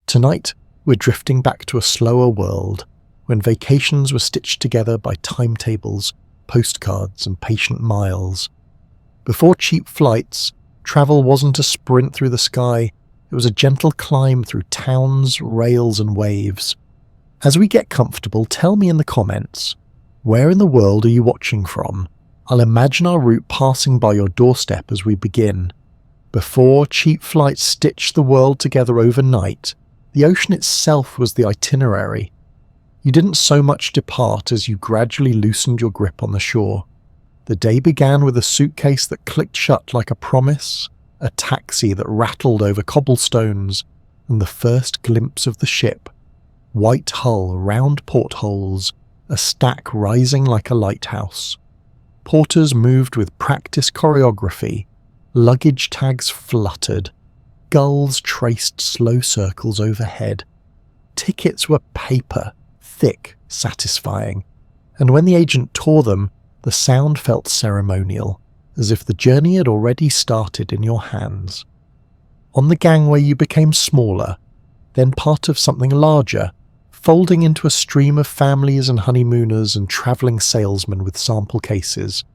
Tonight, we're drifting back to a slower world, when vacations were stitched together by timetables, postcards, and patient miles. Before cheap flights, travel wasn't a sprint through the sky, it was a gentle climb through towns, rails, and waves. As we get comfortable, tell me in the comments, where in the world are you watching from? I'll imagine our route passing by your doorstep as we begin. Before cheap flights stitched the world together overnight, the ocean itself was the itinerary. You didn't so much depart as you gradually loosened your grip on the shore. The day began with a suitcase that clicked shut like a promise, a taxi that rattled over cobblestones, and the first glimpse of the ship. White hull, round portholes, a stack rising like a lighthouse. Porters moved with practiced choreography, luggage tags fluttered, gulls traced slow circles overhead. Tickets were paper, thick, satisfying, and when the agent tore them, the sound felt ceremonial, as if the journey had already started in your hands. On the gangway you became smaller, then part of something larger, folding into a stream of families and honeymooners and travelling salesmen with sample cases.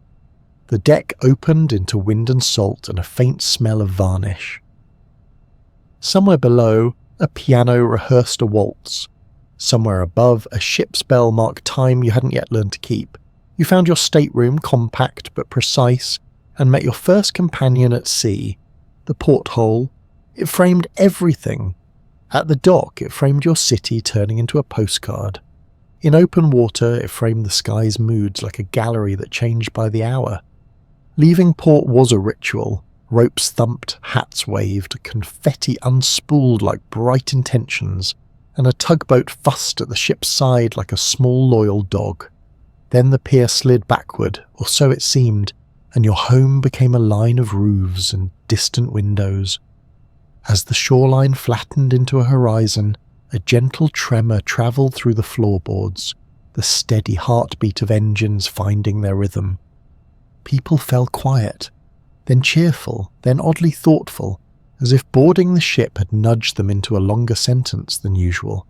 The deck opened into wind and salt and a faint smell of varnish. Somewhere below, a piano rehearsed a waltz. Somewhere above, a ship's bell marked time you hadn't yet learned to keep. You found your stateroom compact but precise, and met your first companion at sea. The porthole, it framed everything. At the dock, it framed your city turning into a postcard. In open water, it framed the sky's moods like a gallery that changed by the hour. Leaving port was a ritual. Ropes thumped, hats waved, confetti unspooled like bright intentions, and a tugboat fussed at the ship's side like a small loyal dog. Then the pier slid backward, or so it seemed, and your home became a line of roofs and distant windows. As the shoreline flattened into a horizon, a gentle tremor travelled through the floorboards, the steady heartbeat of engines finding their rhythm. People fell quiet, then cheerful, then oddly thoughtful, as if boarding the ship had nudged them into a longer sentence than usual.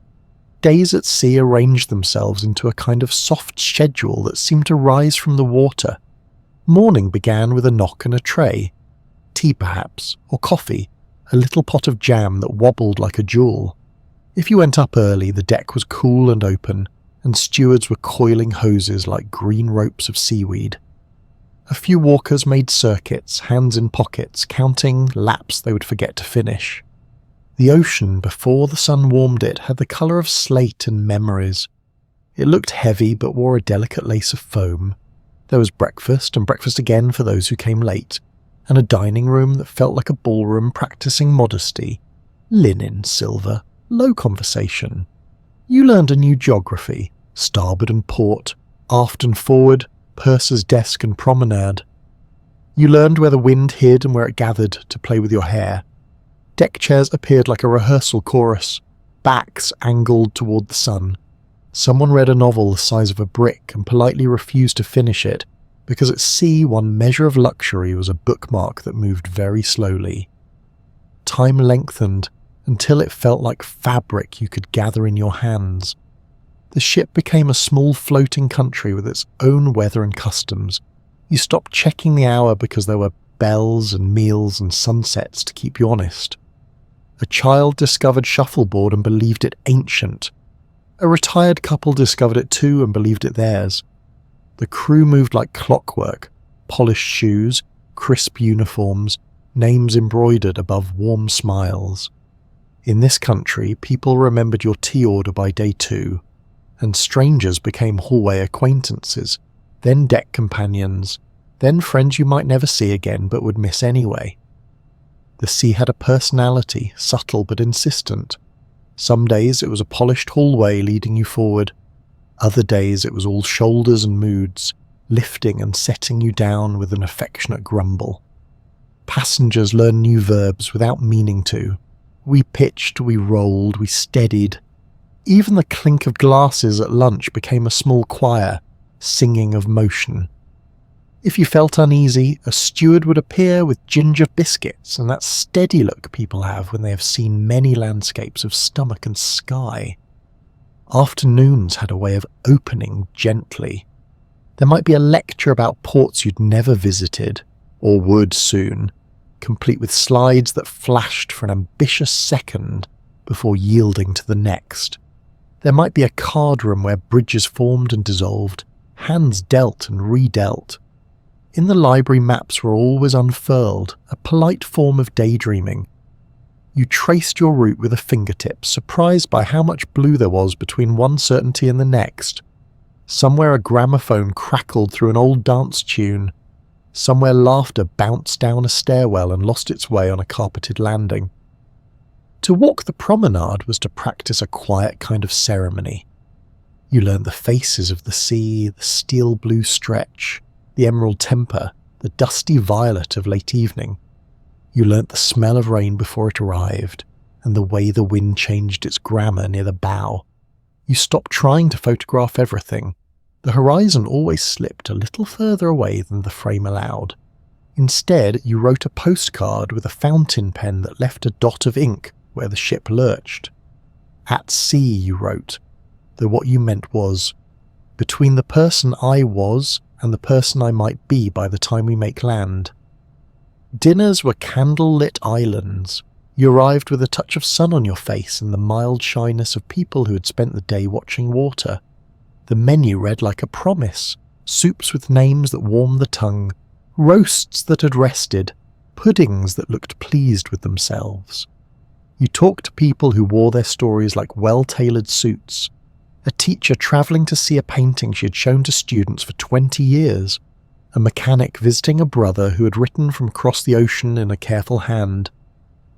Days at sea arranged themselves into a kind of soft schedule that seemed to rise from the water. Morning began with a knock and a tray. Tea perhaps, or coffee, a little pot of jam that wobbled like a jewel. If you went up early, the deck was cool and open, and stewards were coiling hoses like green ropes of seaweed. A few walkers made circuits, hands in pockets, counting laps they would forget to finish. The ocean, before the sun warmed it, had the colour of slate and memories. It looked heavy but wore a delicate lace of foam. There was breakfast, and breakfast again for those who came late, and a dining room that felt like a ballroom practising modesty. Linen, silver, low conversation. You learned a new geography, starboard and port, aft and forward, purser's desk and promenade. You learned where the wind hid and where it gathered to play with your hair. Deck chairs appeared like a rehearsal chorus, backs angled toward the sun. Someone read a novel the size of a brick and politely refused to finish it, because at sea one measure of luxury was a bookmark that moved very slowly. Time lengthened until it felt like fabric you could gather in your hands. The ship became a small floating country with its own weather and customs. You stopped checking the hour because there were bells and meals and sunsets to keep you honest. A child discovered shuffleboard and believed it ancient. A retired couple discovered it too and believed it theirs. The crew moved like clockwork, polished shoes, crisp uniforms, names embroidered above warm smiles. In this country, people remembered your tea order by day 2, and strangers became hallway acquaintances, then deck companions, then friends you might never see again but would miss anyway. The sea had a personality, subtle but insistent. Some days it was a polished hallway leading you forward. Other days it was all shoulders and moods, lifting and setting you down with an affectionate grumble. Passengers learned new verbs without meaning to. We pitched, we rolled, we steadied. Even the clink of glasses at lunch became a small choir, singing of motion. If you felt uneasy, a steward would appear with ginger biscuits and that steady look people have when they have seen many landscapes of stomach and sky. Afternoons had a way of opening gently. There might be a lecture about ports you'd never visited, or would soon, complete with slides that flashed for an ambitious second before yielding to the next. There might be a card room where bridges formed and dissolved, hands dealt and redealt. In the library, maps were always unfurled, a polite form of daydreaming. You traced your route with a fingertip, surprised by how much blue there was between one certainty and the next. Somewhere a gramophone crackled through an old dance tune. Somewhere laughter bounced down a stairwell and lost its way on a carpeted landing. To walk the promenade was to practice a quiet kind of ceremony. You learned the faces of the sea, the steel blue stretch, the emerald temper, the dusty violet of late evening. You learnt the smell of rain before it arrived, and the way the wind changed its grammar near the bow. You stopped trying to photograph everything. The horizon always slipped a little further away than the frame allowed. Instead, you wrote a postcard with a fountain pen that left a dot of ink where the ship lurched. At sea, you wrote, though what you meant was, between the person I was and the person I might be by the time we make land. Dinners were candle-lit islands. You arrived with a touch of sun on your face and the mild shyness of people who had spent the day watching water. The menu read like a promise, soups with names that warmed the tongue, roasts that had rested, puddings that looked pleased with themselves. You talked to people who wore their stories like well-tailored suits, a teacher travelling to see a painting she had shown to students for 20 years, a mechanic visiting a brother who had written from across the ocean in a careful hand,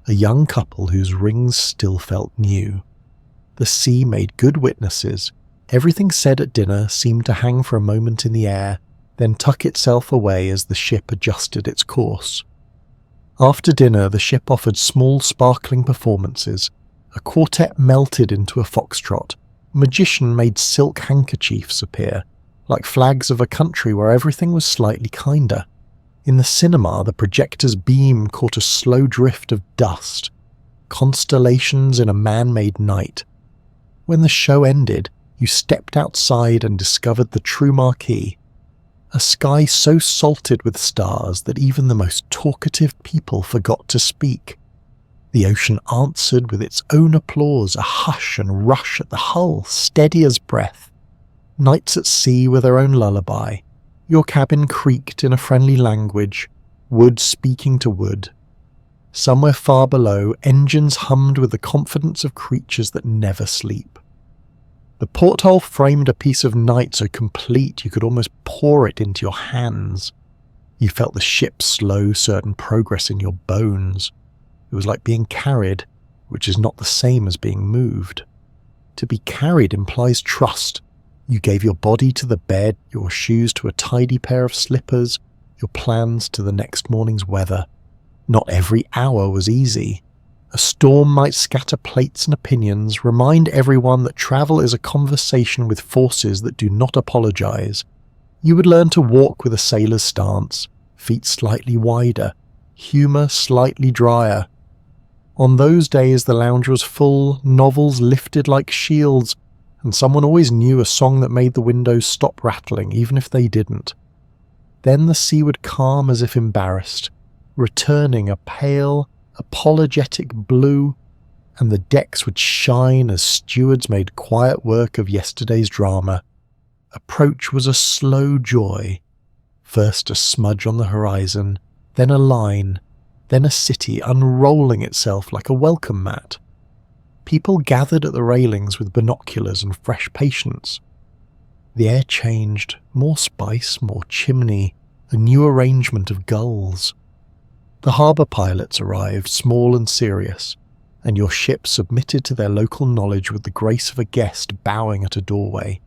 a young couple whose rings still felt new. The sea made good witnesses. Everything said at dinner seemed to hang for a moment in the air, then tuck itself away as the ship adjusted its course. After dinner, the ship offered small sparkling performances. A quartet melted into a foxtrot. A magician made silk handkerchiefs appear, like flags of a country where everything was slightly kinder. In the cinema, the projector's beam caught a slow drift of dust, constellations in a man-made night. When the show ended, you stepped outside and discovered the true marquee, a sky so salted with stars that even the most talkative people forgot to speak. The ocean answered with its own applause, a hush and rush at the hull, steady as breath. Nights at sea were their own lullaby. Your cabin creaked in a friendly language, wood speaking to wood. Somewhere far below, engines hummed with the confidence of creatures that never sleep. The porthole framed a piece of night so complete you could almost pour it into your hands. You felt the ship's slow, certain progress in your bones. It was like being carried, which is not the same as being moved. To be carried implies trust. You gave your body to the bed, your shoes to a tidy pair of slippers, your plans to the next morning's weather. Not every hour was easy. A storm might scatter plates and opinions, remind everyone that travel is a conversation with forces that do not apologize. You would learn to walk with a sailor's stance, feet slightly wider, humor slightly drier. On those days the lounge was full, novels lifted like shields, and someone always knew a song that made the windows stop rattling, even if they didn't. Then the sea would calm as if embarrassed, returning a pale, apologetic blue, and the decks would shine as stewards made quiet work of yesterday's drama. Approach was a slow joy. First a smudge on the horizon, then a line, then a city unrolling itself like a welcome mat. People gathered at the railings with binoculars and fresh patience. The air changed, more spice, more chimney, a new arrangement of gulls. The harbour pilots arrived, small and serious, and your ship submitted to their local knowledge with the grace of a guest bowing at a doorway.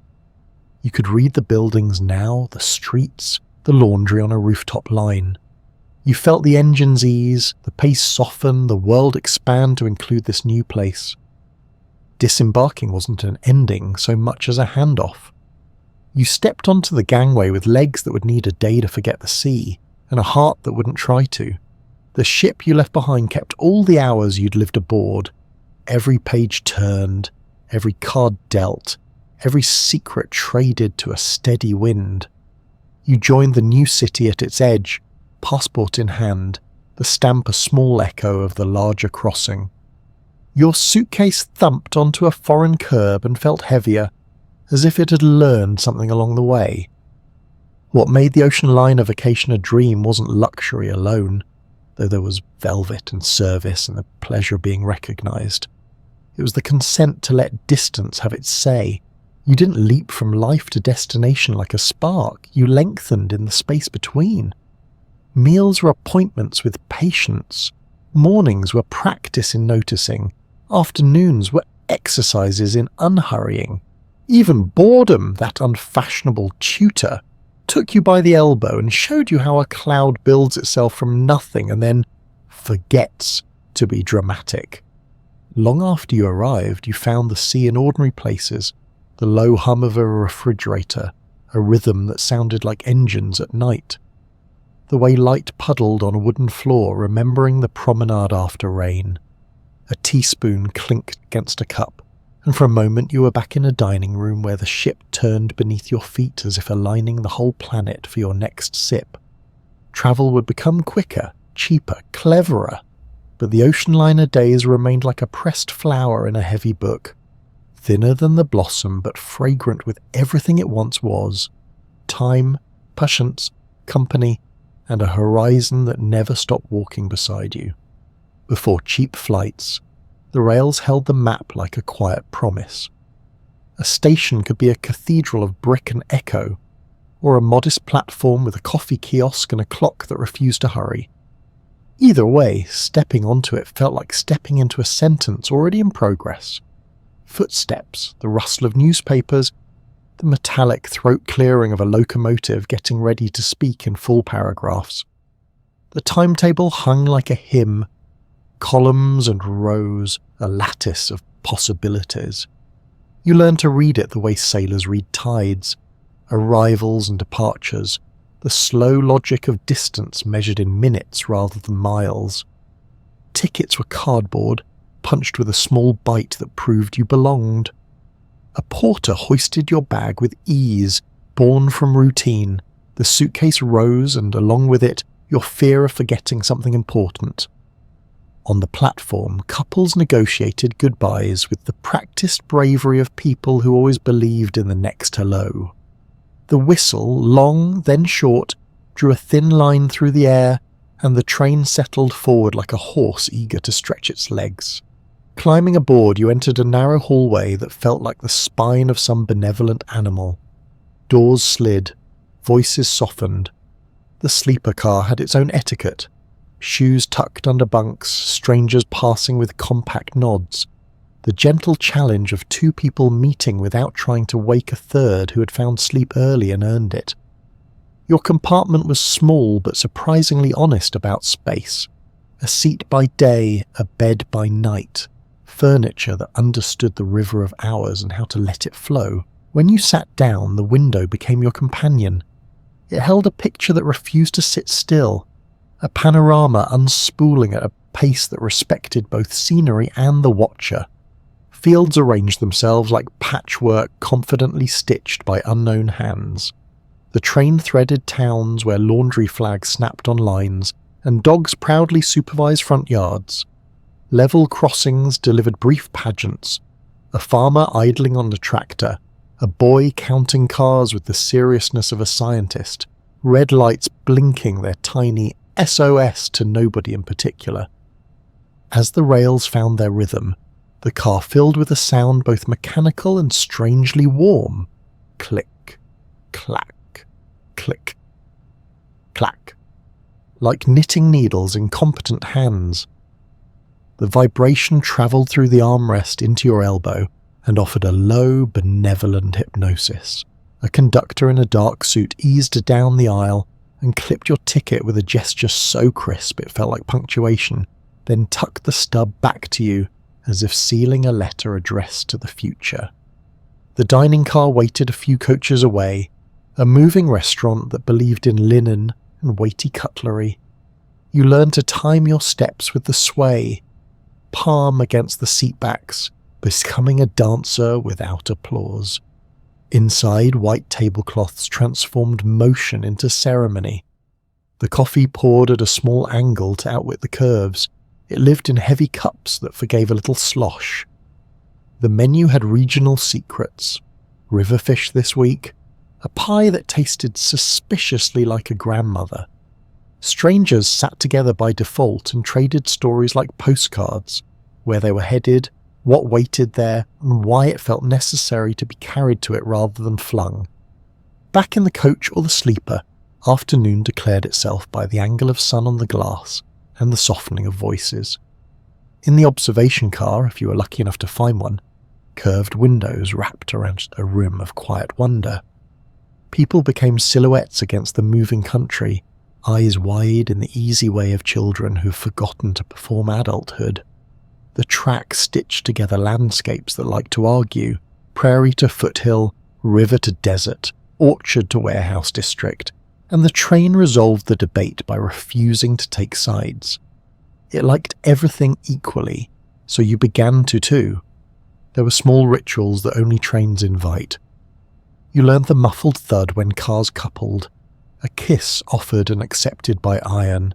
You could read the buildings now, the streets, the laundry on a rooftop line. You felt the engines ease, the pace soften, the world expand to include this new place. Disembarking wasn't an ending so much as a handoff. You stepped onto the gangway with legs that would need a day to forget the sea, and a heart that wouldn't try to. The ship you left behind kept all the hours you'd lived aboard, every page turned, every card dealt, every secret traded to a steady wind. You joined the new city at its edge, passport in hand, the stamp a small echo of the larger crossing. Your suitcase thumped onto a foreign curb and felt heavier, as if it had learned something along the way. What made the ocean liner vacation a dream wasn't luxury alone, though there was velvet and service and the pleasure of being recognised. It was the consent to let distance have its say. You didn't leap from life to destination like a spark, you lengthened in the space between. Meals were appointments with patience. Mornings were practice in noticing. Afternoons were exercises in unhurrying. Even boredom, that unfashionable tutor, took you by the elbow and showed you how a cloud builds itself from nothing and then forgets to be dramatic. Long after you arrived, you found the sea in ordinary places, the low hum of a refrigerator, a rhythm that sounded like engines at night. The way light puddled on a wooden floor, remembering the promenade after rain. A teaspoon clinked against a cup, and for a moment you were back in a dining room where the ship turned beneath your feet as if aligning the whole planet for your next sip. Travel would become quicker, cheaper, cleverer, but the ocean liner days remained like a pressed flower in a heavy book, thinner than the blossom but fragrant with everything it once was: time, patience, company, and a horizon that never stopped walking beside you. Before cheap flights, the rails held the map like a quiet promise. A station could be a cathedral of brick and echo, or a modest platform with a coffee kiosk and a clock that refused to hurry. Either way, stepping onto it felt like stepping into a sentence already in progress. Footsteps, the rustle of newspapers, the metallic throat clearing of a locomotive getting ready to speak in full paragraphs. The timetable hung like a hymn, columns and rows, a lattice of possibilities. You learned to read it the way sailors read tides, arrivals and departures, the slow logic of distance measured in minutes rather than miles. Tickets were cardboard, punched with a small bite that proved you belonged. A porter hoisted your bag with ease, born from routine. The suitcase rose, and along with it, your fear of forgetting something important. On the platform, couples negotiated goodbyes with the practiced bravery of people who always believed in the next hello. The whistle, long then short, drew a thin line through the air, and the train settled forward like a horse eager to stretch its legs. Climbing aboard, you entered a narrow hallway that felt like the spine of some benevolent animal. Doors slid, voices softened. The sleeper car had its own etiquette. Shoes tucked under bunks, strangers passing with compact nods. The gentle challenge of two people meeting without trying to wake a third who had found sleep early and earned it. Your compartment was small but surprisingly honest about space. A seat by day, a bed by night. Furniture that understood the river of hours and how to let it flow. When you sat down, the window became your companion. It held a picture that refused to sit still, a panorama unspooling at a pace that respected both scenery and the watcher. Fields arranged themselves like patchwork confidently stitched by unknown hands. The train threaded towns where laundry flags snapped on lines, and dogs proudly supervised front yards. Level crossings delivered brief pageants, a farmer idling on the tractor, a boy counting cars with the seriousness of a scientist, red lights blinking their tiny SOS to nobody in particular. As the rails found their rhythm, the car filled with a sound both mechanical and strangely warm. Click, clack, click, clack. Like knitting needles in competent hands. The vibration travelled through the armrest into your elbow and offered a low, benevolent hypnosis. A conductor in a dark suit eased down the aisle and clipped your ticket with a gesture so crisp it felt like punctuation, then tucked the stub back to you as if sealing a letter addressed to the future. The dining car waited a few coaches away, a moving restaurant that believed in linen and weighty cutlery. You learned to time your steps with the sway, palm against the seatbacks, becoming a dancer without applause. Inside, white tablecloths transformed motion into ceremony. The coffee poured at a small angle to outwit the curves. It lived in heavy cups that forgave a little slosh. The menu had regional secrets. River fish this week, a pie that tasted suspiciously like a grandmother. Strangers sat together by default and traded stories like postcards, where they were headed, what waited there, and why it felt necessary to be carried to it rather than flung. Back in the coach or the sleeper, afternoon declared itself by the angle of sun on the glass and the softening of voices. In the observation car, if you were lucky enough to find one, curved windows wrapped around a rim of quiet wonder. People became silhouettes against the moving country, eyes wide in the easy way of children who've forgotten to perform adulthood. The track stitched together landscapes that like to argue, prairie to foothill, river to desert, orchard to warehouse district, and the train resolved the debate by refusing to take sides. It liked everything equally, so you began to too. There were small rituals that only trains invite. You learned the muffled thud when cars coupled, a kiss offered and accepted by iron.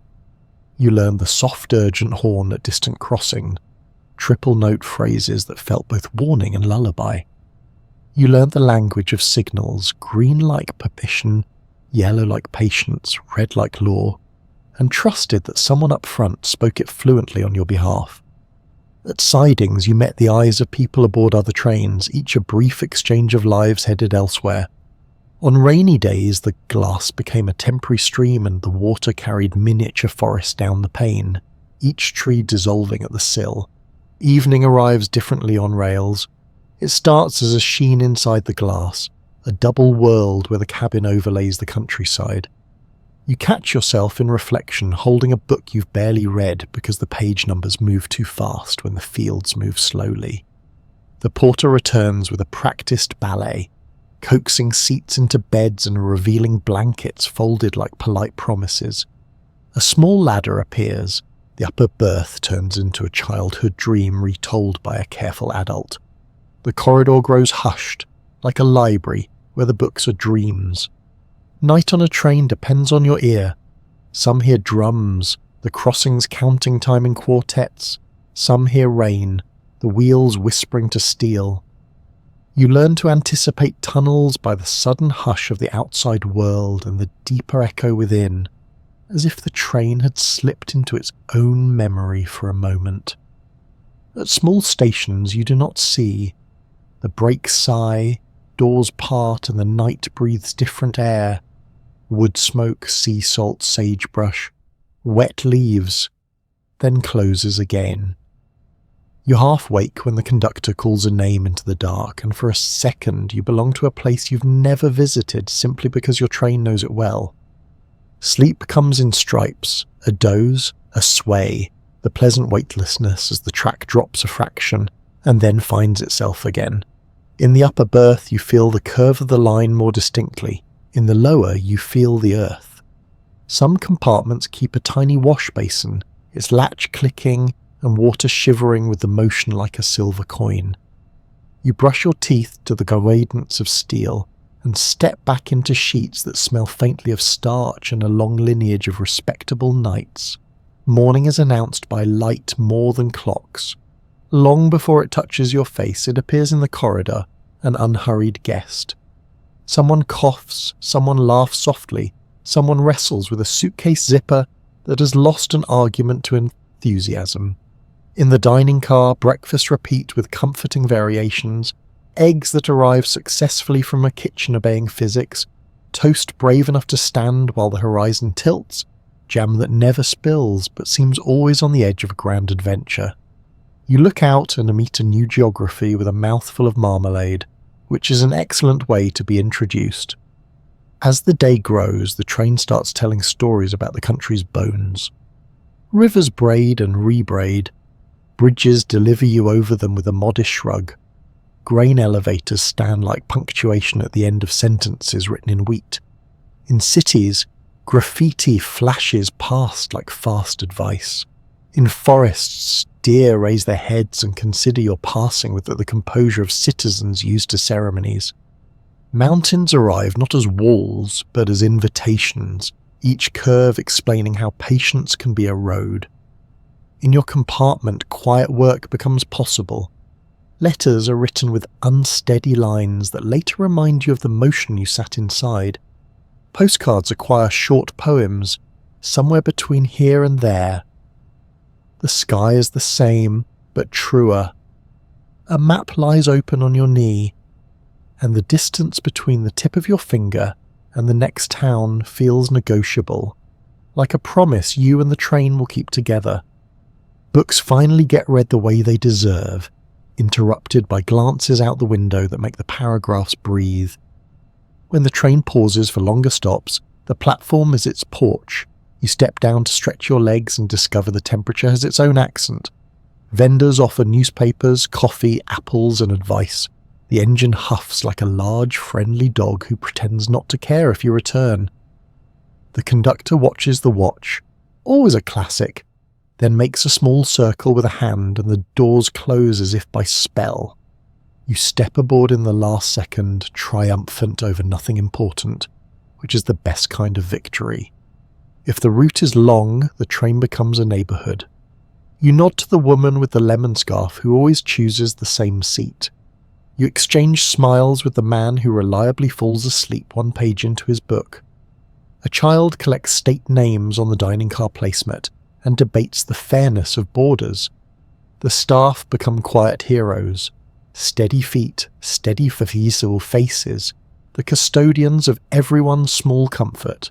You learned the soft urgent horn at distant crossing, triple note phrases that felt both warning and lullaby. You learned the language of signals, green like permission, yellow like patience, red like law, and trusted that someone up front spoke it fluently on your behalf. At sidings you met the eyes of people aboard other trains, each a brief exchange of lives headed elsewhere. On rainy days the glass became a temporary stream and the water carried miniature forests down the pane, each tree dissolving at the sill. Evening arrives differently on rails. It starts as a sheen inside the glass, a double world where the cabin overlays the countryside. You catch yourself in reflection holding a book you've barely read because the page numbers move too fast when the fields move slowly. The porter returns with a practiced ballet, coaxing seats into beds and revealing blankets folded like polite promises. A small ladder appears. The upper berth turns into a childhood dream retold by a careful adult. The corridor grows hushed, like a library where the books are dreams. Night on a train depends on your ear. Some hear drums, the crossings counting time in quartets. Some hear rain, the wheels whispering to steel. You learn to anticipate tunnels by the sudden hush of the outside world and the deeper echo within, as if the train had slipped into its own memory for a moment. At small stations you do not see. The brakes sigh, doors part, and the night breathes different air. Wood smoke, sea salt, sagebrush, wet leaves, then closes again. You half wake when the conductor calls a name into the dark, and for a second you belong to a place you've never visited simply because your train knows it well. Sleep comes in stripes, a doze, a sway, the pleasant weightlessness as the track drops a fraction and then finds itself again. In the upper berth you feel the curve of the line more distinctly. In the lower you feel the earth. Some compartments keep a tiny wash basin, its latch clicking and water shivering with the motion like a silver coin. You brush your teeth to the guidance of steel and step back into sheets that smell faintly of starch and a long lineage of respectable nights. Morning is announced by light more than clocks. Long before it touches your face, it appears in the corridor, an unhurried guest. Someone coughs, someone laughs softly, someone wrestles with a suitcase zipper that has lost an argument to enthusiasm. In the dining car, breakfast repeat with comforting variations, eggs that arrive successfully from a kitchen obeying physics, toast brave enough to stand while the horizon tilts, jam that never spills but seems always on the edge of a grand adventure. You look out and meet a new geography with a mouthful of marmalade, which is an excellent way to be introduced. As the day grows, the train starts telling stories about the country's bones. Rivers braid and rebraid. Bridges deliver you over them with a modest shrug. grain elevators stand like punctuation at the end of sentences written in wheat. In cities, graffiti flashes past like fast advice. In forests, deer raise their heads and consider your passing with the composure of citizens used to ceremonies. Mountains arrive not as walls, but as invitations, each curve explaining how patience can be a road. In your compartment, quiet work becomes possible. Letters are written with unsteady lines that later remind you of the motion you sat inside. Postcards acquire short poems, somewhere between here and there. The sky is the same, but truer. A map lies open on your knee, and the distance between the tip of your finger and the next town feels negotiable, like a promise you and the train will keep together. Books finally get read the way they deserve, interrupted by glances out the window that make the paragraphs breathe. When the train pauses for longer stops, the platform is its porch. You step down to stretch your legs and discover the temperature has its own accent. Vendors offer newspapers, coffee, apples, and advice. The engine huffs like a large, friendly dog who pretends not to care if you return. The conductor watches the watch, always a classic, then makes a small circle with a hand and the doors close as if by spell. You step aboard in the last second, triumphant over nothing important, which is the best kind of victory. If the route is long, the train becomes a neighbourhood. You nod to the woman with the lemon scarf who always chooses the same seat. You exchange smiles with the man who reliably falls asleep one page into his book. A child collects state names on the dining car placemat and debates the fairness of borders. The staff become quiet heroes. Steady feet, steady visible faces, the custodians of everyone's small comfort.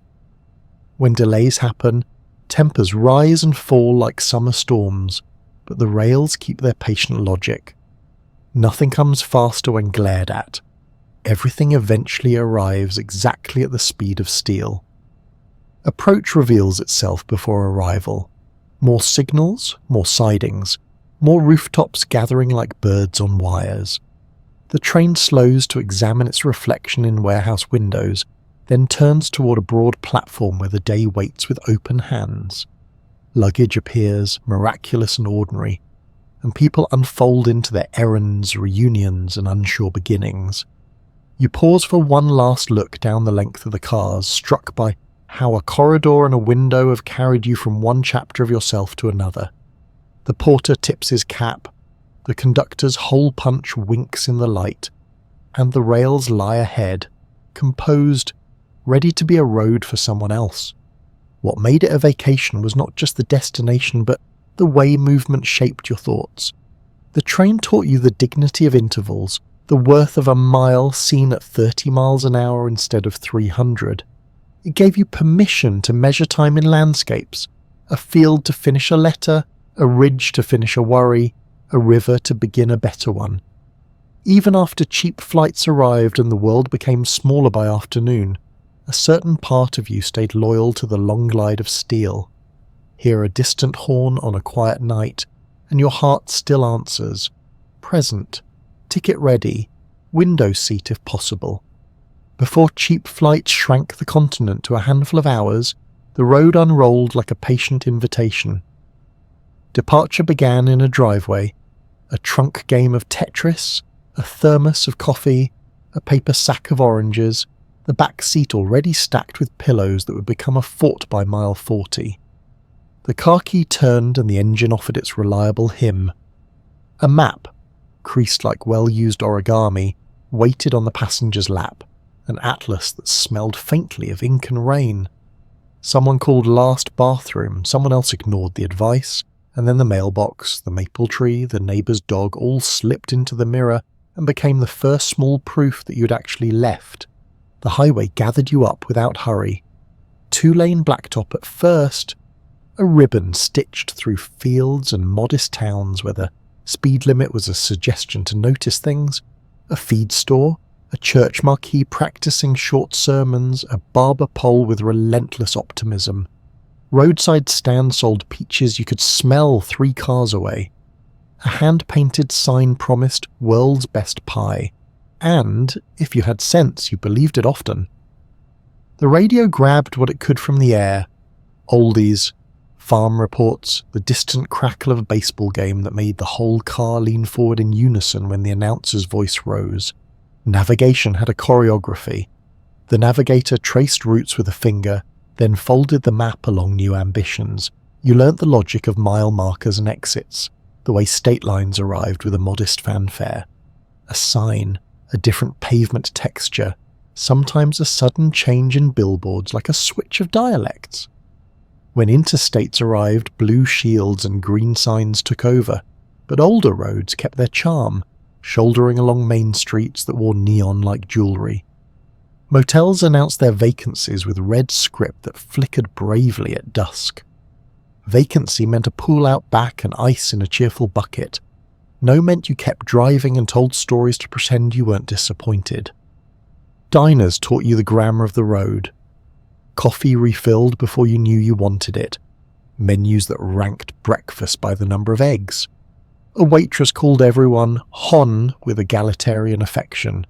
When delays happen, tempers rise and fall like summer storms, but the rails keep their patient logic. Nothing comes faster when glared at. Everything eventually arrives exactly at the speed of steel. Approach reveals itself before arrival. More signals, more sidings, more rooftops gathering like birds on wires. The train slows to examine its reflection in warehouse windows, then turns toward a broad platform where the day waits with open hands. Luggage appears, miraculous and ordinary, and people unfold into their errands, reunions, and unsure beginnings. You pause for one last look down the length of the cars, struck by how a corridor and a window have carried you from one chapter of yourself to another. The porter tips his cap, the conductor's hole punch winks in the light, and the rails lie ahead, composed, ready to be a road for someone else. What made it a vacation was not just the destination, but the way movement shaped your thoughts. The train taught you the dignity of intervals, the worth of a mile seen at 30 miles an hour instead of 300. It gave you permission to measure time in landscapes, a field to finish a letter, a ridge to finish a worry, a river to begin a better one. Even after cheap flights arrived and the world became smaller by afternoon, a certain part of you stayed loyal to the long glide of steel. Hear a distant horn on a quiet night, and your heart still answers, present, ticket ready, window seat if possible. Before cheap flights shrank the continent to a handful of hours, the road unrolled like a patient invitation. Departure began in a driveway, a trunk game of Tetris, a thermos of coffee, a paper sack of oranges, the back seat already stacked with pillows that would become a fort by mile 40. The car key turned and the engine offered its reliable hymn. A map, creased like well-used origami, waited on the passenger's lap, an atlas that smelled faintly of ink and rain. Someone called last bathroom, someone else ignored the advice, and then the mailbox, the maple tree, the neighbour's dog all slipped into the mirror and became the first small proof that you had actually left. The highway gathered you up without hurry. 2-lane blacktop at first, a ribbon stitched through fields and modest towns where the speed limit was a suggestion to notice things, a feed store, a church marquee practicing short sermons, a barber pole with relentless optimism. Roadside stands sold peaches you could smell 3 cars away. A hand-painted sign promised world's best pie, and, if you had sense, you believed it often. The radio grabbed what it could from the air: oldies, farm reports, the distant crackle of a baseball game that made the whole car lean forward in unison when the announcer's voice rose. Navigation had a choreography. The navigator traced routes with a finger, then folded the map along new ambitions. You learnt the logic of mile markers and exits, the way state lines arrived with a modest fanfare. A sign, a different pavement texture, sometimes a sudden change in billboards like a switch of dialects. When interstates arrived, blue shields and green signs took over, but older roads kept their charm, shouldering along main streets that wore neon like jewellery. Motels announced their vacancies with red script that flickered bravely at dusk. Vacancy meant a pool out back and ice in a cheerful bucket. No meant you kept driving and told stories to pretend you weren't disappointed. Diners taught you the grammar of the road. Coffee refilled before you knew you wanted it. Menus that ranked breakfast by the number of eggs. A waitress called everyone Hon with egalitarian affection.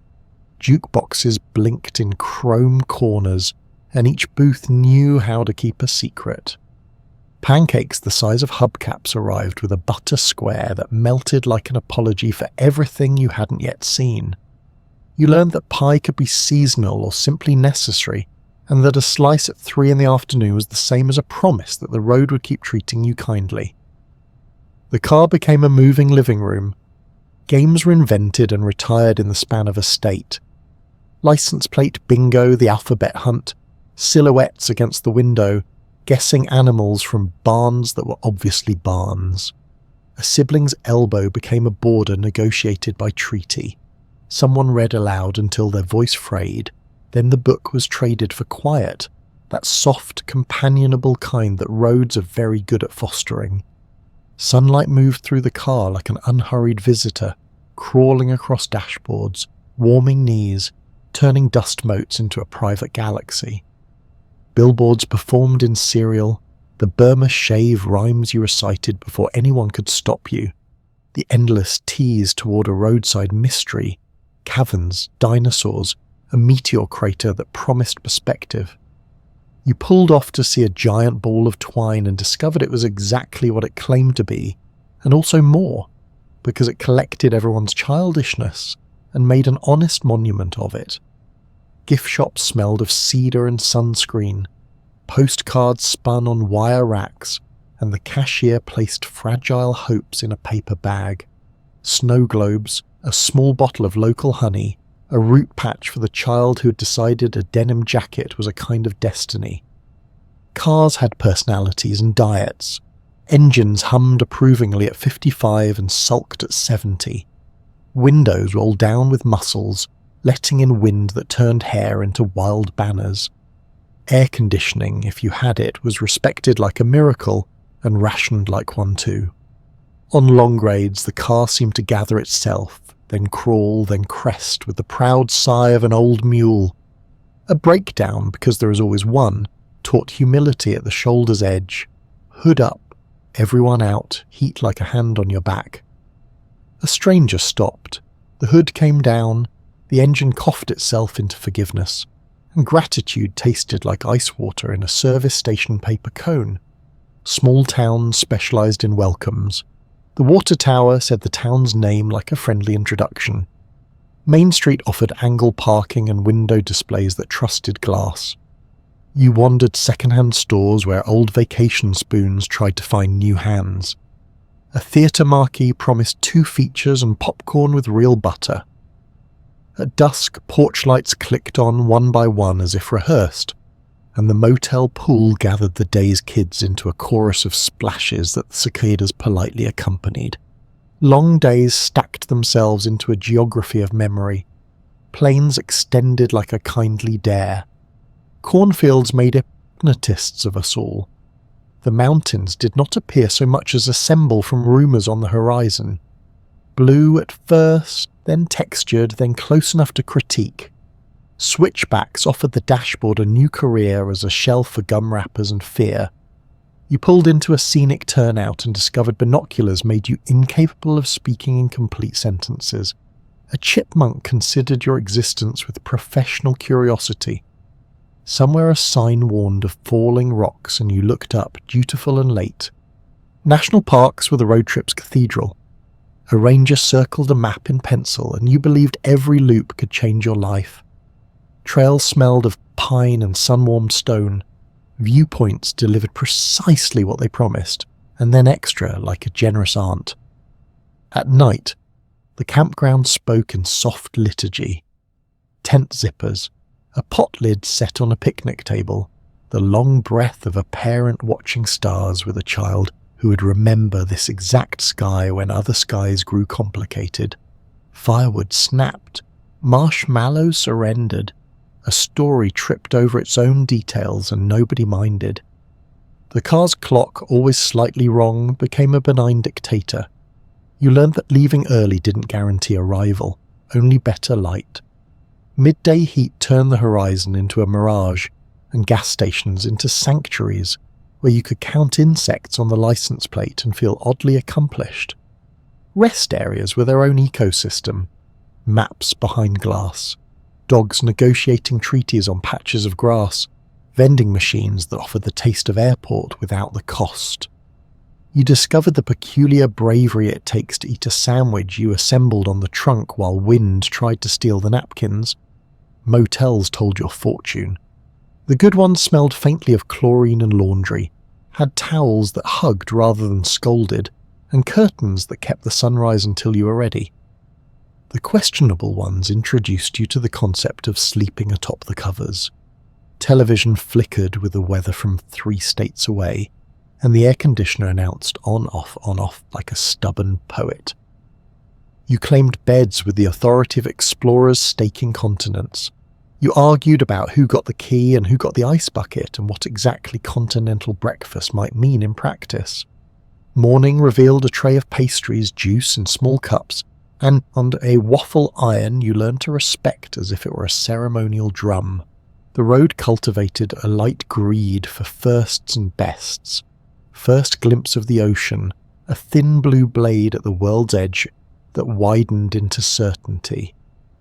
Jukeboxes blinked in chrome corners, and each booth knew how to keep a secret. Pancakes the size of hubcaps arrived with a butter square that melted like an apology for everything you hadn't yet seen. You learned that pie could be seasonal or simply necessary, and that a slice at 3 in the afternoon was the same as a promise that the road would keep treating you kindly. The car became a moving living room. Games were invented and retired in the span of a state. License plate bingo, the alphabet hunt, silhouettes against the window, guessing animals from barns that were obviously barns. A sibling's elbow became a border negotiated by treaty. Someone read aloud until their voice frayed, then the book was traded for quiet, that soft, companionable kind that roads are very good at fostering. Sunlight moved through the car like an unhurried visitor, crawling across dashboards, warming knees, turning dust motes into a private galaxy. Billboards performed in serial, the Burma shave rhymes you recited before anyone could stop you, the endless tease toward a roadside mystery, caverns, dinosaurs, a meteor crater that promised perspective. You pulled off to see a giant ball of twine and discovered it was exactly what it claimed to be, and also more, because it collected everyone's childishness and made an honest monument of it. Gift shops smelled of cedar and sunscreen, postcards spun on wire racks, and the cashier placed fragile hopes in a paper bag. Snow globes, a small bottle of local honey, a root patch for the child who had decided a denim jacket was a kind of destiny. Cars had personalities and diets. Engines hummed approvingly at 55 and sulked at 70. Windows rolled down with muscles, letting in wind that turned hair into wild banners. Air conditioning, if you had it, was respected like a miracle and rationed like one too. On long grades, the car seemed to gather itself, then crawl, then crest with the proud sigh of an old mule. A breakdown, because there is always one, taught humility at the shoulder's edge. Hood up, everyone out, heat like a hand on your back. A stranger stopped. The hood came down, the engine coughed itself into forgiveness, and gratitude tasted like ice water in a service station paper cone. Small towns specialised in welcomes. The water tower said the town's name like a friendly introduction. Main Street offered angle parking and window displays that trusted glass. You wandered second-hand stores where old vacation spoons tried to find new hands. A theatre marquee promised 2 features and popcorn with real butter. At dusk, porch lights clicked on one by one as if rehearsed, and the motel pool gathered the day's kids into a chorus of splashes that the cicadas politely accompanied. Long days stacked themselves into a geography of memory. Plains extended like a kindly dare. Cornfields made hypnotists of us all. The mountains did not appear so much as a symbol from rumours on the horizon. Blue at first, then textured, then close enough to critique. Switchbacks offered the dashboard a new career as a shelf for gum wrappers and fear. You pulled into a scenic turnout and discovered binoculars made you incapable of speaking in complete sentences. A chipmunk considered your existence with professional curiosity. Somewhere a sign warned of falling rocks and you looked up, dutiful and late. National parks were the road trip's cathedral. A ranger circled a map in pencil and you believed every loop could change your life. Trails smelled of pine and sun-warmed stone. Viewpoints delivered precisely what they promised, and then extra like a generous aunt. At night, the campground spoke in soft liturgy. Tent zippers, a pot lid set on a picnic table, the long breath of a parent watching stars with a child who would remember this exact sky when other skies grew complicated. Firewood snapped, marshmallows surrendered, a story tripped over its own details and nobody minded. The car's clock, always slightly wrong, became a benign dictator. You learned that leaving early didn't guarantee arrival, only better light. Midday heat turned the horizon into a mirage, and gas stations into sanctuaries, where you could count insects on the license plate and feel oddly accomplished. Rest areas were their own ecosystem, maps behind glass, dogs negotiating treaties on patches of grass, vending machines that offered the taste of airport without the cost. You discovered the peculiar bravery it takes to eat a sandwich you assembled on the trunk while wind tried to steal the napkins. Motels told your fortune. The good ones smelled faintly of chlorine and laundry, had towels that hugged rather than scolded, and curtains that kept the sunrise until you were ready. The questionable ones introduced you to the concept of sleeping atop the covers. Television flickered with the weather from 3 states away, and the air conditioner announced on off like a stubborn poet. You claimed beds with the authority of explorers staking continents. You argued about who got the key and who got the ice bucket and what exactly continental breakfast might mean in practice. Morning revealed a tray of pastries, juice in small cups, and under a waffle iron you learned to respect as if it were a ceremonial drum. The road cultivated a light greed for firsts and bests. First glimpse of the ocean, a thin blue blade at the world's edge that widened into certainty.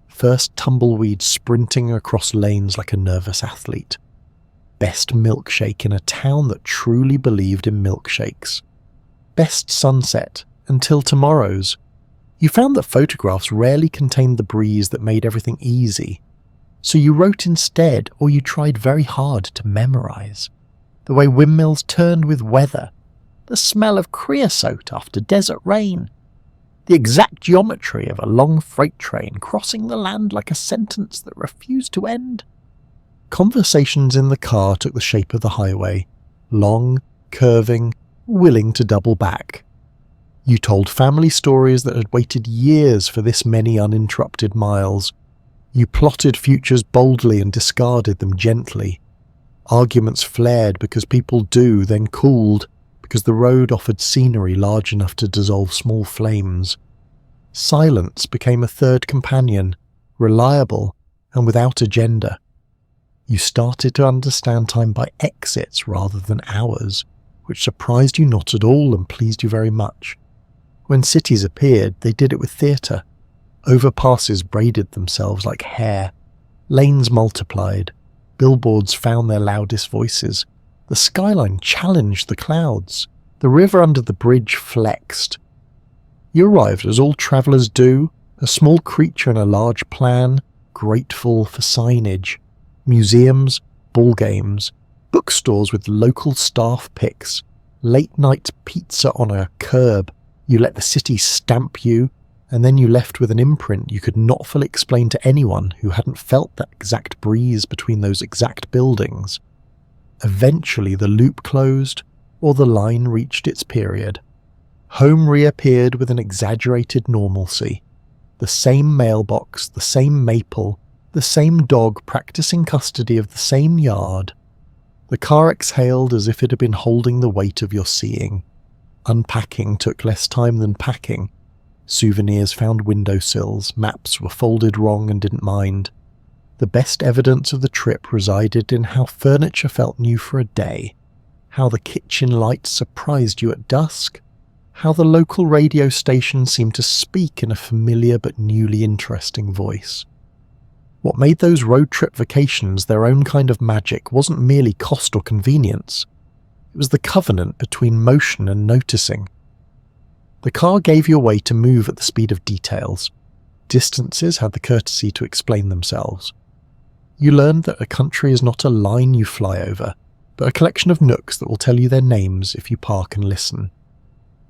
First tumbleweed sprinting across lanes like a nervous athlete. Best milkshake in a town that truly believed in milkshakes. Best sunset until tomorrow's. You found that photographs rarely contained the breeze that made everything easy. So you wrote instead, or you tried very hard to memorize. The way windmills turned with weather, the smell of creosote after desert rain, the exact geometry of a long freight train crossing the land like a sentence that refused to end. Conversations in the car took the shape of the highway, long, curving, willing to double back. You told family stories that had waited years for this many uninterrupted miles. You plotted futures boldly and discarded them gently. Arguments flared because people do, then cooled, because the road offered scenery large enough to dissolve small flames. Silence became a third companion, reliable and without agenda. You started to understand time by exits rather than hours, which surprised you not at all and pleased you very much. When cities appeared, they did it with theatre. Overpasses braided themselves like hair. Lanes multiplied. Billboards found their loudest voices. The skyline challenged the clouds. The river under the bridge flexed. You arrived as all travellers do, a small creature in a large plan, grateful for signage. Museums, ball games, bookstores with local staff picks, late-night pizza on a curb. You let the city stamp you, and then you left with an imprint you could not fully explain to anyone who hadn't felt that exact breeze between those exact buildings. Eventually the loop closed, or the line reached its period. Home reappeared with an exaggerated normalcy. The same mailbox, the same maple, the same dog practicing custody of the same yard. The car exhaled as if it had been holding the weight of your seeing. Unpacking took less time than packing. Souvenirs found windowsills, maps were folded wrong and didn't mind. The best evidence of the trip resided in how furniture felt new for a day, how the kitchen lights surprised you at dusk, how the local radio station seemed to speak in a familiar but newly interesting voice. What made those road trip vacations their own kind of magic wasn't merely cost or convenience. It was the covenant between motion and noticing. The car gave you a way to move at the speed of details. Distances had the courtesy to explain themselves. You learned that a country is not a line you fly over, but a collection of nooks that will tell you their names if you park and listen.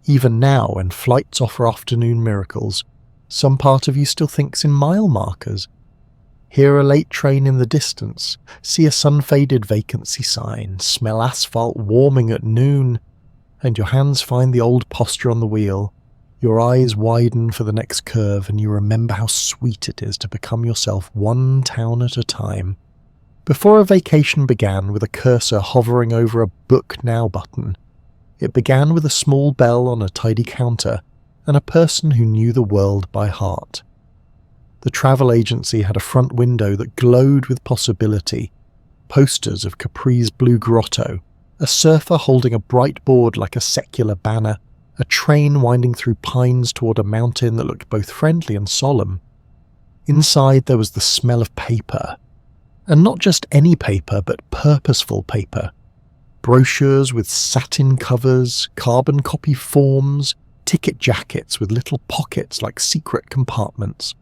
Even now, when flights offer afternoon miracles, some part of you still thinks in mile markers. Hear a late train in the distance, see a sun-faded vacancy sign, smell asphalt warming at noon, and your hands find the old posture on the wheel. Your eyes widen for the next curve, and you remember how sweet it is to become yourself one town at a time. Before a vacation began with a cursor hovering over a Book Now button, it began with a small bell on a tidy counter and a person who knew the world by heart. The travel agency had a front window that glowed with possibility, posters of Capri's Blue Grotto, a surfer holding a bright board like a secular banner, a train winding through pines toward a mountain that looked both friendly and solemn. Inside there was the smell of paper, and not just any paper, but purposeful paper. Brochures with satin covers, carbon copy forms, ticket jackets with little pockets like secret compartments.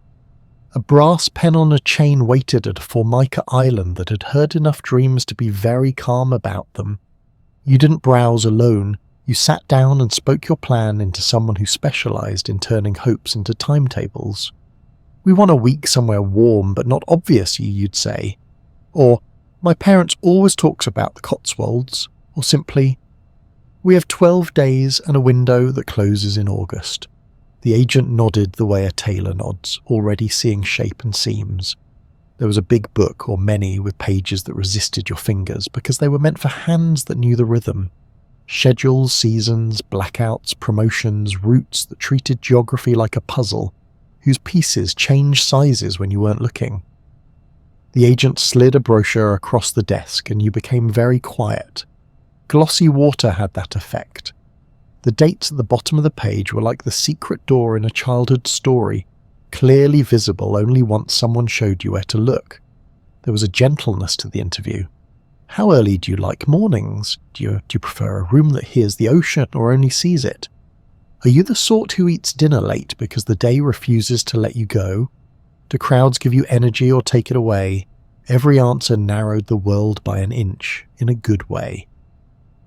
A brass pen on a chain waited at a Formica island that had heard enough dreams to be very calm about them. You didn't browse alone. You sat down and spoke your plan into someone who specialized in turning hopes into timetables. "We want a week somewhere warm but not obvious," you'd say. Or, "My parents always talks about the Cotswolds." Or simply, "We have 12 days and a window that closes in August." The agent nodded the way a tailor nods, already seeing shape and seams. There was a big book, or many, with pages that resisted your fingers because they were meant for hands that knew the rhythm. Schedules, seasons, blackouts, promotions, routes that treated geography like a puzzle, whose pieces changed sizes when you weren't looking. The agent slid a brochure across the desk and you became very quiet. Glossy water had that effect. The dates at the bottom of the page were like the secret door in a childhood story, clearly visible only once someone showed you where to look. There was a gentleness to the interview. "How early do you like mornings? Do you prefer a room that hears the ocean or only sees it? Are you the sort who eats dinner late because the day refuses to let you go? Do crowds give you energy or take it away?" Every answer narrowed the world by an inch, in a good way.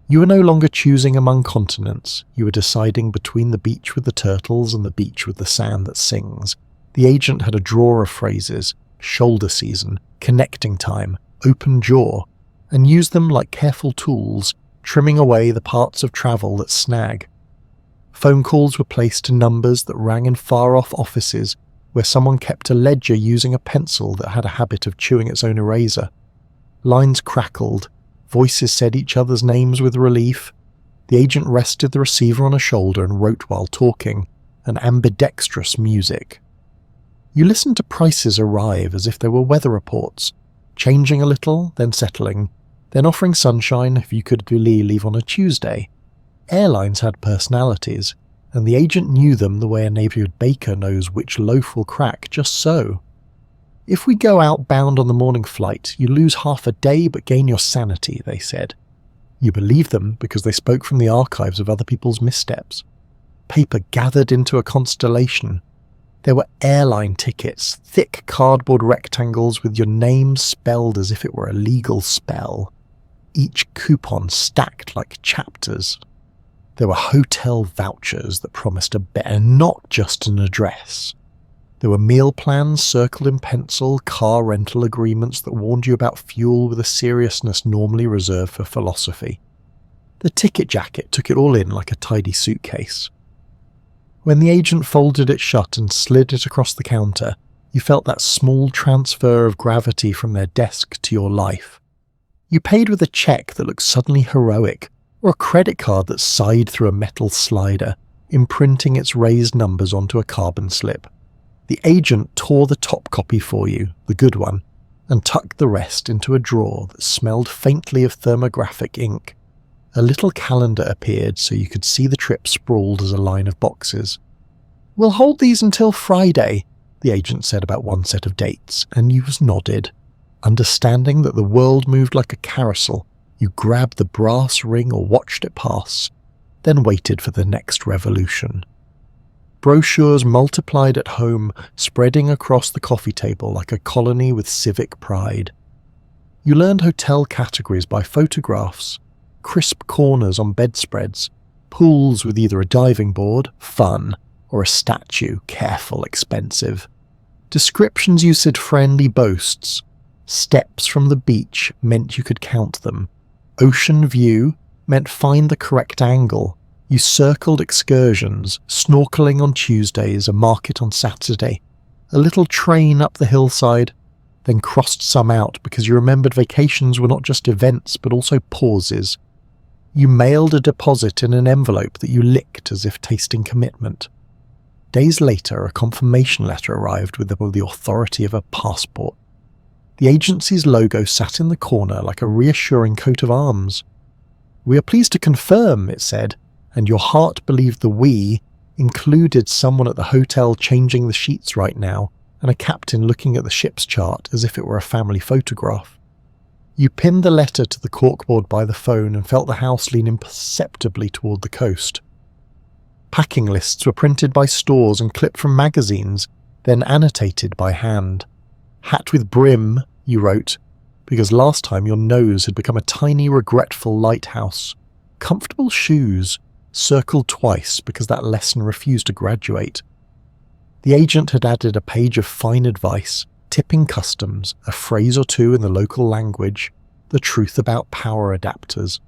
You were no longer choosing among continents. You were deciding between the beach with the turtles and the beach with the sand that sings. The agent had a drawer of phrases: shoulder season, connecting time, open jaw, and used them like careful tools, trimming away the parts of travel that snag. Phone calls were placed to numbers that rang in far-off offices where someone kept a ledger using a pencil that had a habit of chewing its own eraser. Lines crackled. Voices said each other's names with relief. The agent rested the receiver on a shoulder and wrote while talking, an ambidextrous music. You listened to prices arrive as if they were weather reports, changing a little, then settling, then offering sunshine if you could leave on a Tuesday. Airlines had personalities, and the agent knew them the way a neighbourhood baker knows which loaf will crack just so. "If we go outbound on the morning flight, you lose half a day but gain your sanity," they said. You believed them because they spoke from the archives of other people's missteps. Paper gathered into a constellation. There were airline tickets, thick cardboard rectangles with your name spelled as if it were a legal spell. Each coupon stacked like chapters. There were hotel vouchers that promised a bed, not just an address. There were meal plans circled in pencil, car rental agreements that warned you about fuel with a seriousness normally reserved for philosophy. The ticket jacket took it all in like a tidy suitcase. When the agent folded it shut and slid it across the counter, you felt that small transfer of gravity from their desk to your life. You paid with a check that looked suddenly heroic, or a credit card that sighed through a metal slider, imprinting its raised numbers onto a carbon slip. The agent tore the top copy for you, the good one, and tucked the rest into a drawer that smelled faintly of thermographic ink. A little calendar appeared so you could see the trip sprawled as a line of boxes. "We'll hold these until Friday," the agent said about one set of dates, and you nodded. Understanding that the world moved like a carousel, you grabbed the brass ring or watched it pass, then waited for the next revolution. Brochures multiplied at home, spreading across the coffee table like a colony with civic pride. You learned hotel categories by photographs, crisp corners on bedspreads, pools with either a diving board, fun, or a statue, careful, expensive. Descriptions you said friendly boasts. Steps from the beach meant you could count them. Ocean view meant find the correct angle. You circled excursions, snorkeling on Tuesdays, a market on Saturday, a little train up the hillside, then crossed some out because you remembered vacations were not just events but also pauses. You mailed a deposit in an envelope that you licked as if tasting commitment. Days later, a confirmation letter arrived with the authority of a passport. The agency's logo sat in the corner like a reassuring coat of arms. "We are pleased to confirm," it said, and your heart believed the "we" included someone at the hotel changing the sheets right now and a captain looking at the ship's chart as if it were a family photograph. You pinned the letter to the corkboard by the phone and felt the house lean imperceptibly toward the coast. Packing lists were printed by stores and clipped from magazines, then annotated by hand. "Hat with brim," you wrote, because last time your nose had become a tiny regretful lighthouse. "Comfortable shoes," circled twice because that lesson refused to graduate. The agent had added a page of fine advice, tipping customs, a phrase or two in the local language, the truth about power adapters.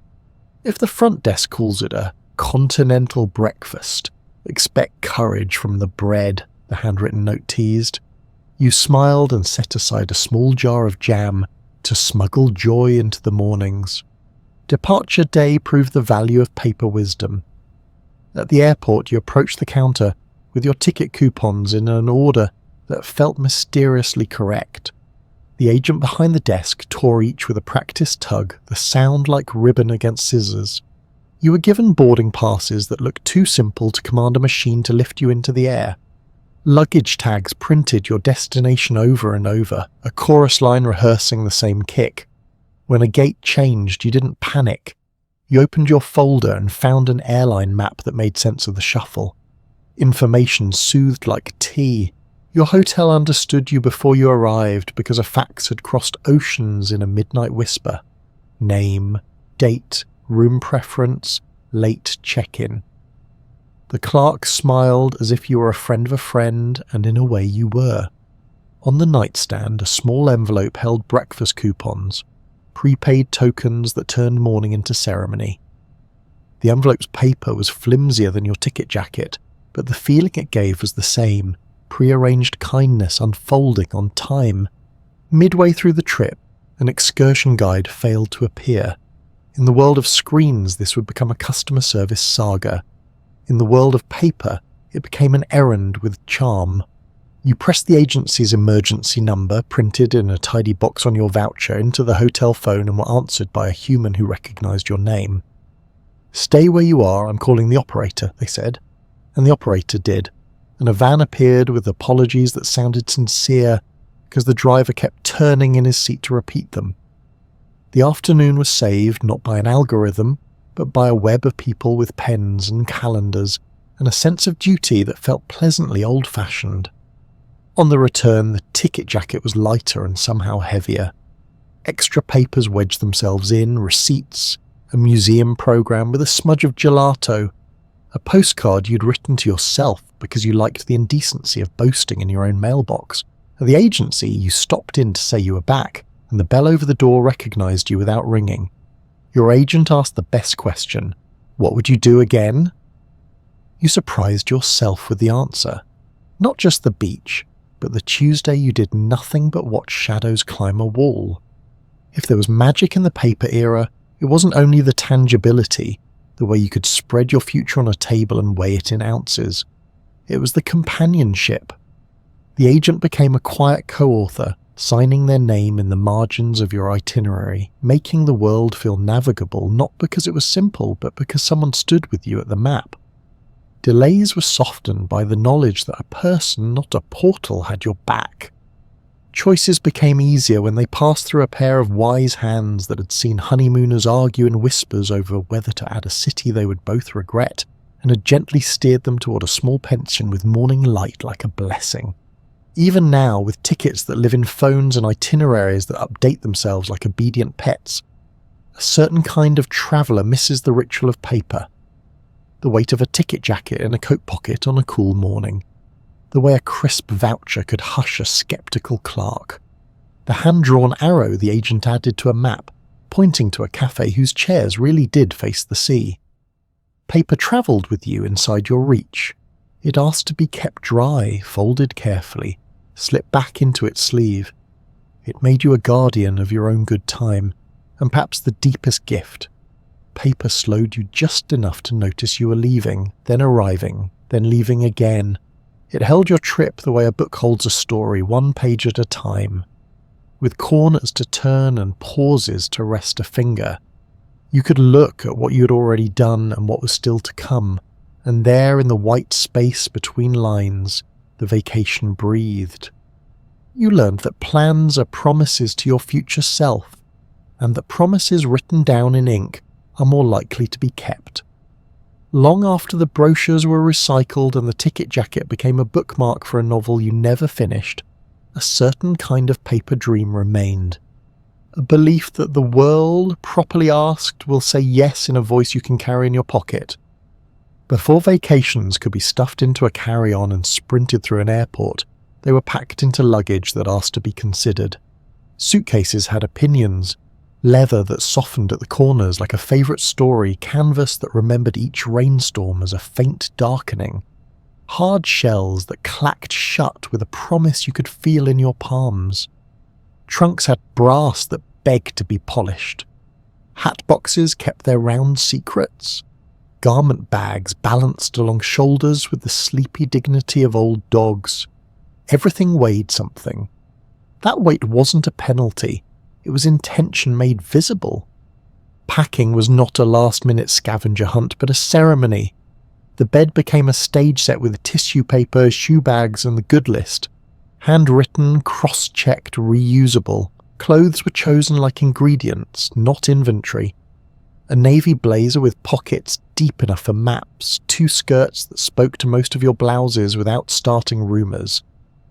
If the front desk calls it a continental breakfast, expect courage from the bread, the handwritten note teased. You smiled and set aside a small jar of jam to smuggle joy into the mornings. Departure day proved the value of paper wisdom. At the airport, you approached the counter with your ticket coupons in an order that felt mysteriously correct. The agent behind the desk tore each with a practiced tug, the sound like ribbon against scissors. You were given boarding passes that looked too simple to command a machine to lift you into the air. Luggage tags printed your destination over and over, a chorus line rehearsing the same kick. When a gate changed, you didn't panic. You opened your folder and found an airline map that made sense of the shuffle. Information soothed like tea. Your hotel understood you before you arrived because a fax had crossed oceans in a midnight whisper. Name, date, room preference, late check-in. The clerk smiled as if you were a friend of a friend, and in a way you were. On the nightstand, a small envelope held breakfast coupons, prepaid tokens that turned morning into ceremony. The envelope's paper was flimsier than your ticket jacket, but the feeling it gave was the same, prearranged kindness unfolding on time. Midway through the trip, an excursion guide failed to appear. In the world of screens, this would become a customer service saga. In the world of paper, it became an errand with charm. You pressed the agency's emergency number, printed in a tidy box on your voucher, into the hotel phone and were answered by a human who recognized your name. "Stay where you are, I'm calling the operator," they said. And the operator did, and a van appeared with apologies that sounded sincere because the driver kept turning in his seat to repeat them. The afternoon was saved not by an algorithm, but by a web of people with pens and calendars and a sense of duty that felt pleasantly old-fashioned. On the return, the ticket jacket was lighter and somehow heavier. Extra papers wedged themselves in, receipts, a museum program with a smudge of gelato, a postcard you'd written to yourself because you liked the indecency of boasting in your own mailbox. At the agency, you stopped in to say you were back, and the bell over the door recognized you without ringing. Your agent asked the best question, "What would you do again?" You surprised yourself with the answer. Not just the beach, but the Tuesday you did nothing but watch shadows climb a wall. If there was magic in the paper era, it wasn't only the tangibility, the way you could spread your future on a table and weigh it in ounces. It was the companionship. The agent became a quiet co-author, signing their name in the margins of your itinerary, making the world feel navigable not because it was simple, but because someone stood with you at the map. Delays were softened by the knowledge that a person, not a portal, had your back. Choices became easier when they passed through a pair of wise hands that had seen honeymooners argue in whispers over whether to add a city they would both regret, and had gently steered them toward a small pension with morning light like a blessing. Even now, with tickets that live in phones and itineraries that update themselves like obedient pets, a certain kind of traveller misses the ritual of paper. The weight of a ticket jacket in a coat pocket on a cool morning. The way a crisp voucher could hush a sceptical clerk. The hand-drawn arrow the agent added to a map, pointing to a cafe whose chairs really did face the sea. Paper travelled with you inside your reach. It asked to be kept dry, folded carefully, slipped back into its sleeve. It made you a guardian of your own good time, and perhaps the deepest gift. Paper slowed you just enough to notice you were leaving, then arriving, then leaving again. It held your trip the way a book holds a story, one page at a time. With corners to turn and pauses to rest a finger, you could look at what you had already done and what was still to come, and there in the white space between lines, the vacation breathed. You learned that plans are promises to your future self, and that promises written down in ink are more likely to be kept. Long after the brochures were recycled and the ticket jacket became a bookmark for a novel you never finished, a certain kind of paper dream remained. A belief that the world, properly asked, will say yes in a voice you can carry in your pocket. Before vacations could be stuffed into a carry-on and sprinted through an airport, they were packed into luggage that asked to be considered. Suitcases had opinions, leather that softened at the corners like a favourite story, canvas that remembered each rainstorm as a faint darkening, hard shells that clacked shut with a promise you could feel in your palms. Trunks had brass that begged to be polished. Hat boxes kept their round secrets. Garment bags balanced along shoulders with the sleepy dignity of old dogs. Everything weighed something. That weight wasn't a penalty. It was intention made visible. Packing was not a last-minute scavenger hunt, but a ceremony. The bed became a stage set with tissue paper, shoe bags, and the good list. Handwritten, cross-checked, reusable. Clothes were chosen like ingredients, not inventory. A navy blazer with pockets deep enough for maps, 2 skirts that spoke to most of your blouses without starting rumours,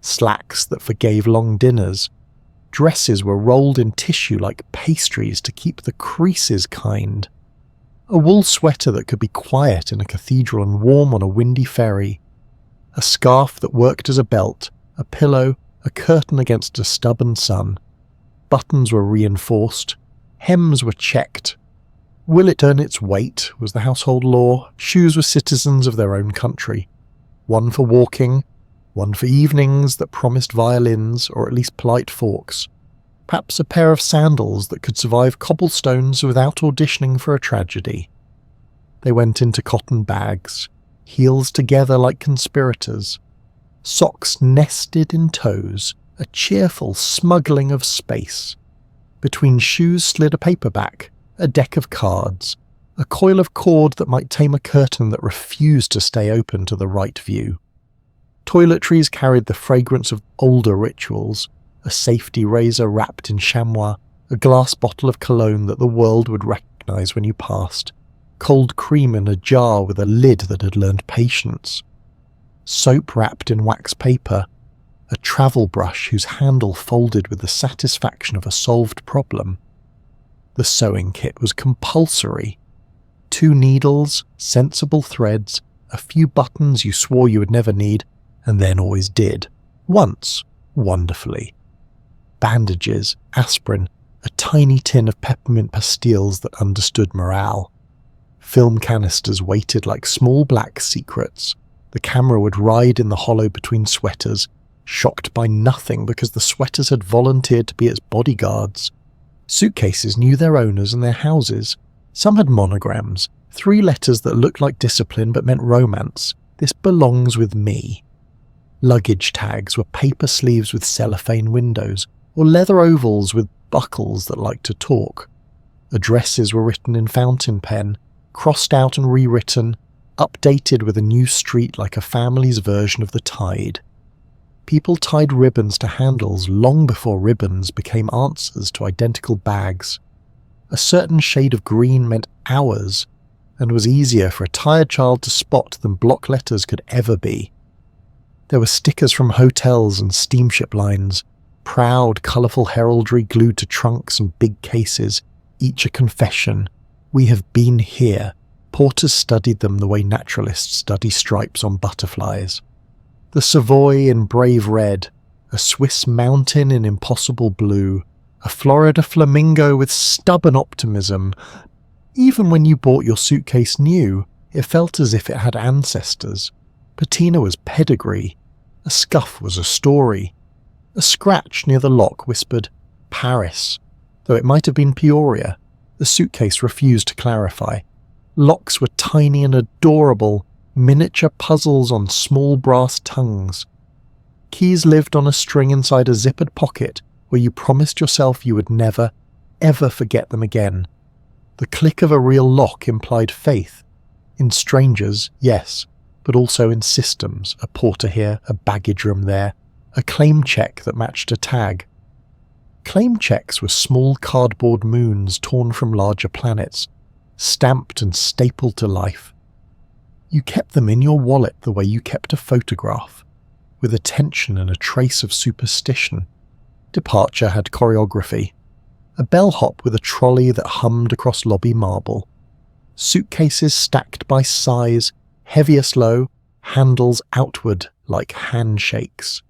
slacks that forgave long dinners. Dresses were rolled in tissue like pastries to keep the creases kind. A wool sweater that could be quiet in a cathedral and warm on a windy ferry. A scarf that worked as a belt, a pillow, a curtain against a stubborn sun. Buttons were reinforced. Hems were checked. Will it earn its weight, was the household law. Shoes were citizens of their own country. One for walking, one for evenings that promised violins or at least polite forks. Perhaps a pair of sandals that could survive cobblestones without auditioning for a tragedy. They went into cotton bags, heels together like conspirators. Socks nested in toes, a cheerful smuggling of space. Between shoes slid a paperback, a deck of cards, a coil of cord that might tame a curtain that refused to stay open to the right view. Toiletries carried the fragrance of older rituals, a safety razor wrapped in chamois, a glass bottle of cologne that the world would recognise when you passed, cold cream in a jar with a lid that had learned patience, soap wrapped in wax paper, a travel brush whose handle folded with the satisfaction of a solved problem. The sewing kit was compulsory. 2 needles, sensible threads, a few buttons you swore you would never need, and then always did. Once, wonderfully. Bandages, aspirin, a tiny tin of peppermint pastilles that understood morale. Film canisters waited like small black secrets. The camera would ride in the hollow between sweaters, shocked by nothing because the sweaters had volunteered to be its bodyguards. Suitcases knew their owners and their houses. Some had monograms, 3 letters that looked like discipline but meant romance. This belongs with me. Luggage tags were paper sleeves with cellophane windows, or leather ovals with buckles that liked to talk. Addresses were written in fountain pen, crossed out and rewritten, updated with a new street like a family's version of the tide. People tied ribbons to handles long before ribbons became answers to identical bags. A certain shade of green meant hours, and was easier for a tired child to spot than block letters could ever be. There were stickers from hotels and steamship lines, proud, colourful heraldry glued to trunks and big cases, each a confession. We have been here. Porters studied them the way naturalists study stripes on butterflies. The Savoy in brave red, a Swiss mountain in impossible blue, a Florida flamingo with stubborn optimism. Even when you bought your suitcase new, it felt as if it had ancestors. Patina was pedigree. A scuff was a story. A scratch near the lock whispered, Paris, though it might have been Peoria. The suitcase refused to clarify. Locks were tiny and adorable, miniature puzzles on small brass tongues. Keys lived on a string inside a zippered pocket where you promised yourself you would never, ever forget them again. The click of a real lock implied faith. In strangers, yes, but also in systems, a porter here, a baggage room there, a claim check that matched a tag. Claim checks were small cardboard moons torn from larger planets, stamped and stapled to life. You kept them in your wallet the way you kept a photograph, with attention and a trace of superstition. Departure had choreography. A bellhop with a trolley that hummed across lobby marble. Suitcases stacked by size, heaviest low, handles outward like handshakes.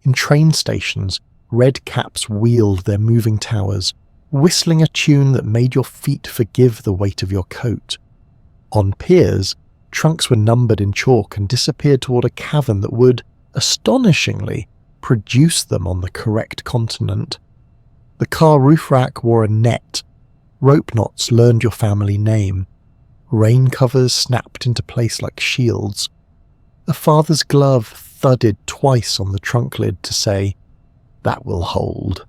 In train stations, red caps wheeled their moving towers, whistling a tune that made your feet forgive the weight of your coat. On piers, trunks were numbered in chalk and disappeared toward a cavern that would, astonishingly, produce them on the correct continent. The car roof rack wore a net. Rope knots learned your family name. Rain covers snapped into place like shields. A father's glove thudded twice on the trunk lid to say, "That will hold."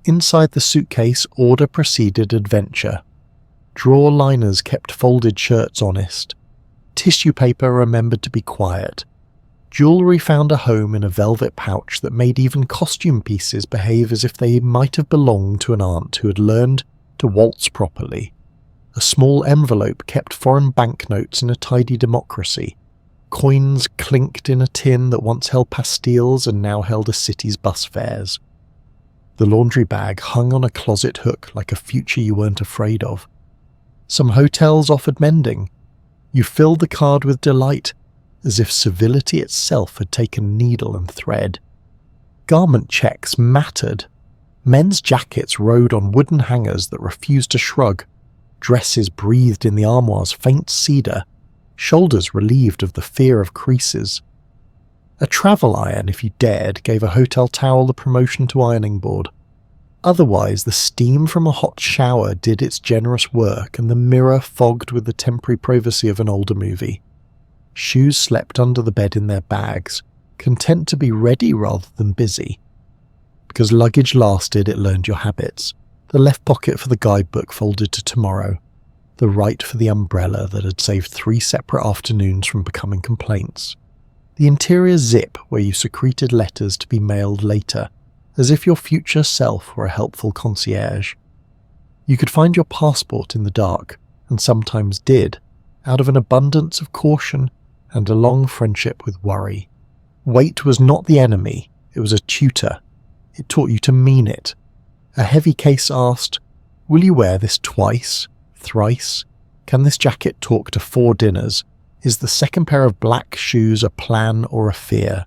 Inside the suitcase, order preceded adventure. Drawer liners kept folded shirts honest. Tissue paper remembered to be quiet. Jewellery found a home in a velvet pouch that made even costume pieces behave as if they might have belonged to an aunt who had learned to waltz properly. A small envelope kept foreign banknotes in a tidy democracy. Coins clinked in a tin that once held pastilles and now held a city's bus fares. The laundry bag hung on a closet hook like a future you weren't afraid of. Some hotels offered mending. You filled the card with delight, as if civility itself had taken needle and thread. Garment checks mattered. Men's jackets rode on wooden hangers that refused to shrug. Dresses breathed in the armoire's faint cedar, shoulders relieved of the fear of creases. A travel iron, if you dared, gave a hotel towel the promotion to ironing board. Otherwise, the steam from a hot shower did its generous work, and the mirror fogged with the temporary privacy of an older movie. Shoes slept under the bed in their bags, content to be ready rather than busy. Because luggage lasted, it learned your habits. The left pocket for the guidebook folded to tomorrow. The right for the umbrella that had saved 3 separate afternoons from becoming complaints. The interior zip where you secreted letters to be mailed later, as if your future self were a helpful concierge. You could find your passport in the dark, and sometimes did, out of an abundance of caution and a long friendship with worry. Weight was not the enemy, it was a tutor. It taught you to mean it. A heavy case asked, "Will you wear this twice, thrice? Can this jacket talk to 4 dinners? Is the second pair of black shoes a plan or a fear?"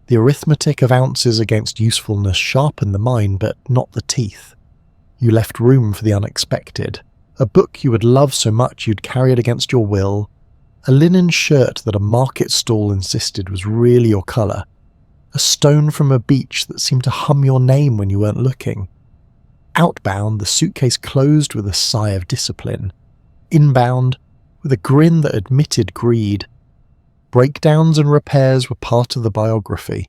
The arithmetic of ounces against usefulness sharpened the mind, but not the teeth. You left room for the unexpected. A book you would love so much you'd carry it against your will. A linen shirt that a market stall insisted was really your colour. A stone from a beach that seemed to hum your name when you weren't looking. Outbound, the suitcase closed with a sigh of discipline. Inbound, with a grin that admitted greed. Breakdowns and repairs were part of the biography.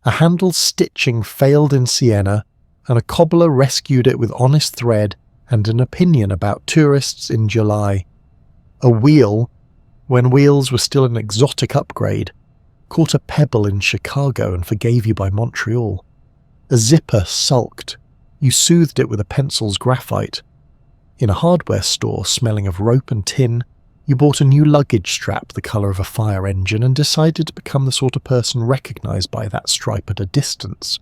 A handle's stitching failed in Siena, and a cobbler rescued it with honest thread and an opinion about tourists in July. A wheel, when wheels were still an exotic upgrade, caught a pebble in Chicago and forgave you by Montreal. A zipper sulked. You soothed it with a pencil's graphite. In a hardware store smelling of rope and tin, you bought a new luggage strap the colour of a fire engine and decided to become the sort of person recognised by that stripe at a distance.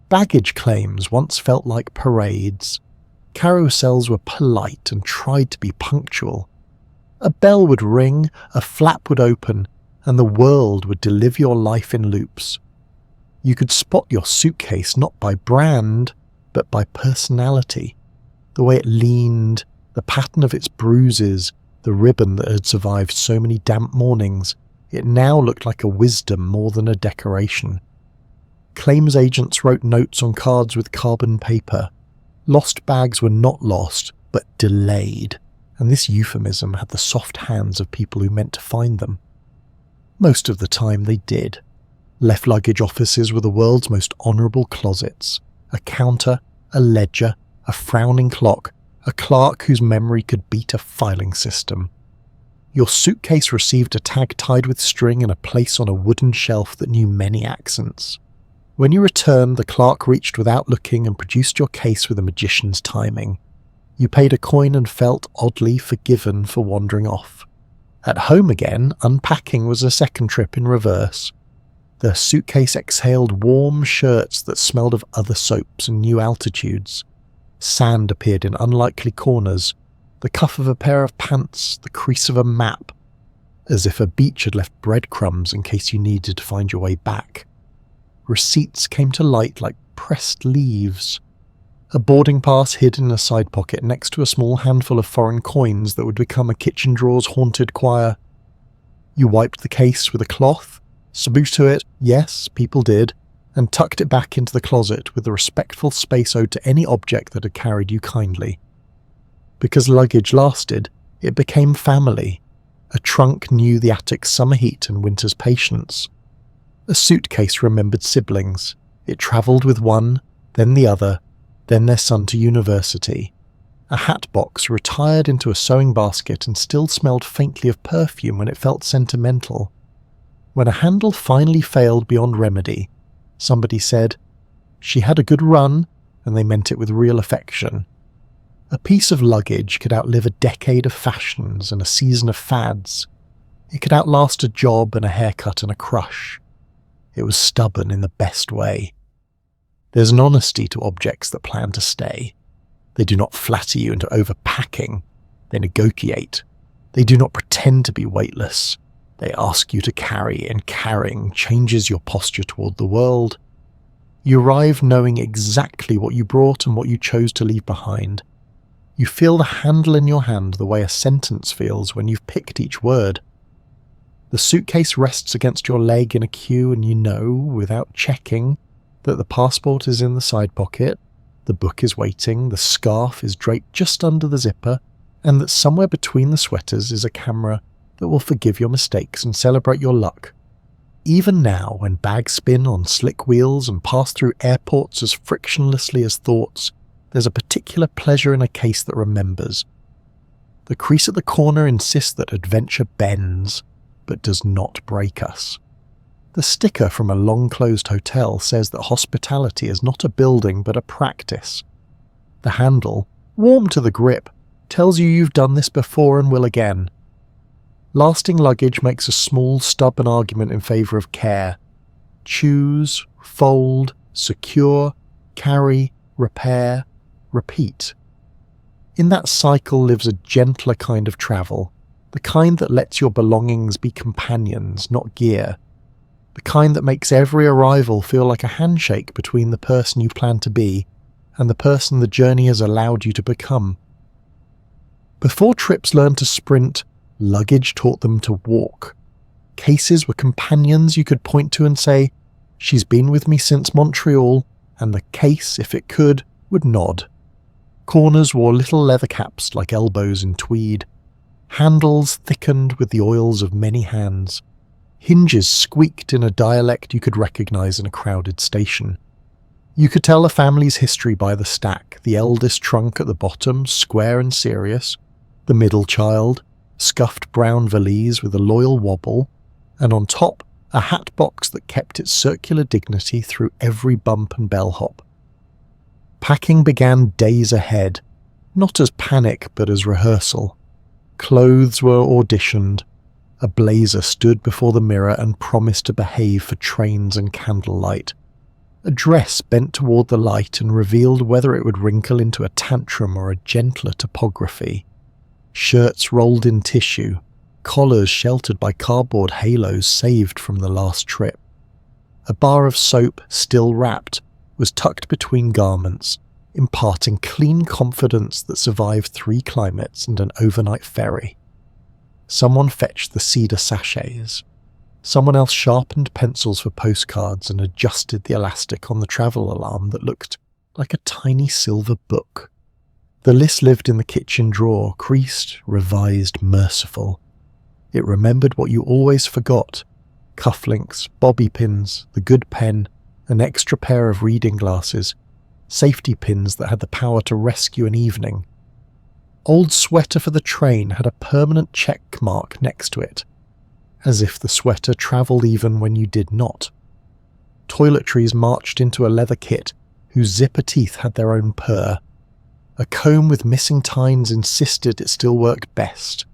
Baggage claims once felt like parades. Carousels were polite and tried to be punctual. A bell would ring, a flap would open, and the world would deliver your life in loops. You could spot your suitcase not by brand, but by personality. The way it leaned, the pattern of its bruises, the ribbon that had survived so many damp mornings. It now looked like a wisdom more than a decoration. Claims agents wrote notes on cards with carbon paper. Lost bags were not lost, but delayed, and this euphemism had the soft hands of people who meant to find them. Most of the time they did. Left luggage offices were the world's most honourable closets. A counter, a ledger, a frowning clock, a clerk whose memory could beat a filing system. Your suitcase received a tag tied with string and a place on a wooden shelf that knew many accents. When you returned, the clerk reached without looking and produced your case with a magician's timing. You paid a coin and felt oddly forgiven for wandering off. At home again, unpacking was a second trip in reverse. The suitcase exhaled warm shirts that smelled of other soaps and new altitudes. Sand appeared in unlikely corners, the cuff of a pair of pants, the crease of a map, as if a beach had left breadcrumbs in case you needed to find your way back. Receipts came to light like pressed leaves. A boarding pass hid in a side pocket next to a small handful of foreign coins that would become a kitchen drawer's haunted choir. You wiped the case with a cloth, sabuto it, yes, people did, and tucked it back into the closet with the respectful space owed to any object that had carried you kindly. Because luggage lasted, it became family. A trunk knew the attic's summer heat and winter's patience. A suitcase remembered siblings. It travelled with one, then the other, then their son to university. A hat box retired into a sewing basket and still smelled faintly of perfume when it felt sentimental. When a handle finally failed beyond remedy, somebody said, "She had a good run," and they meant it with real affection. A piece of luggage could outlive a decade of fashions and a season of fads. It could outlast a job and a haircut and a crush. It was stubborn in the best way. There's an honesty to objects that plan to stay. They do not flatter you into overpacking. They negotiate. They do not pretend to be weightless. They ask you to carry, and carrying changes your posture toward the world. You arrive knowing exactly what you brought and what you chose to leave behind. You feel the handle in your hand the way a sentence feels when you've picked each word. The suitcase rests against your leg in a queue and you know, without checking, that the passport is in the side pocket, the book is waiting, the scarf is draped just under the zipper, and that somewhere between the sweaters is a camera that will forgive your mistakes and celebrate your luck. Even now, when bags spin on slick wheels and pass through airports as frictionlessly as thoughts, there's a particular pleasure in a case that remembers. The crease at the corner insists that adventure bends, but does not break us. The sticker from a long-closed hotel says that hospitality is not a building but a practice. The handle, warm to the grip, tells you you've done this before and will again. Lasting luggage makes a small, stubborn argument in favour of care. Choose, fold, secure, carry, repair, repeat. In that cycle lives a gentler kind of travel, the kind that lets your belongings be companions, not gear. The kind that makes every arrival feel like a handshake between the person you plan to be and the person the journey has allowed you to become. Before trips learned to sprint, luggage taught them to walk. Cases were companions you could point to and say, "She's been with me since Montreal," and the case, if it could, would nod. Corners wore little leather caps like elbows in tweed. Handles thickened with the oils of many hands. Hinges squeaked in a dialect you could recognise in a crowded station. You could tell a family's history by the stack, the eldest trunk at the bottom, square and serious, the middle child, scuffed brown valise with a loyal wobble, and on top, a hat box that kept its circular dignity through every bump and bellhop. Packing began days ahead, not as panic but as rehearsal. Clothes were auditioned. A blazer stood before the mirror and promised to behave for trains and candlelight. A dress bent toward the light and revealed whether it would wrinkle into a tantrum or a gentler topography. Shirts rolled in tissue, collars sheltered by cardboard halos saved from the last trip. A bar of soap, still wrapped, was tucked between garments, imparting clean confidence that survived 3 climates and an overnight ferry. Someone fetched the cedar sachets. Someone else sharpened pencils for postcards and adjusted the elastic on the travel alarm that looked like a tiny silver book. The list lived in the kitchen drawer, creased, revised, merciful. It remembered what you always forgot: cufflinks, bobby pins, the good pen, an extra pair of reading glasses, safety pins that had the power to rescue an evening. Old sweater for the train had a permanent check mark next to it, as if the sweater travelled even when you did not. Toiletries marched into a leather kit whose zipper teeth had their own purr. A comb with missing tines insisted it still worked best.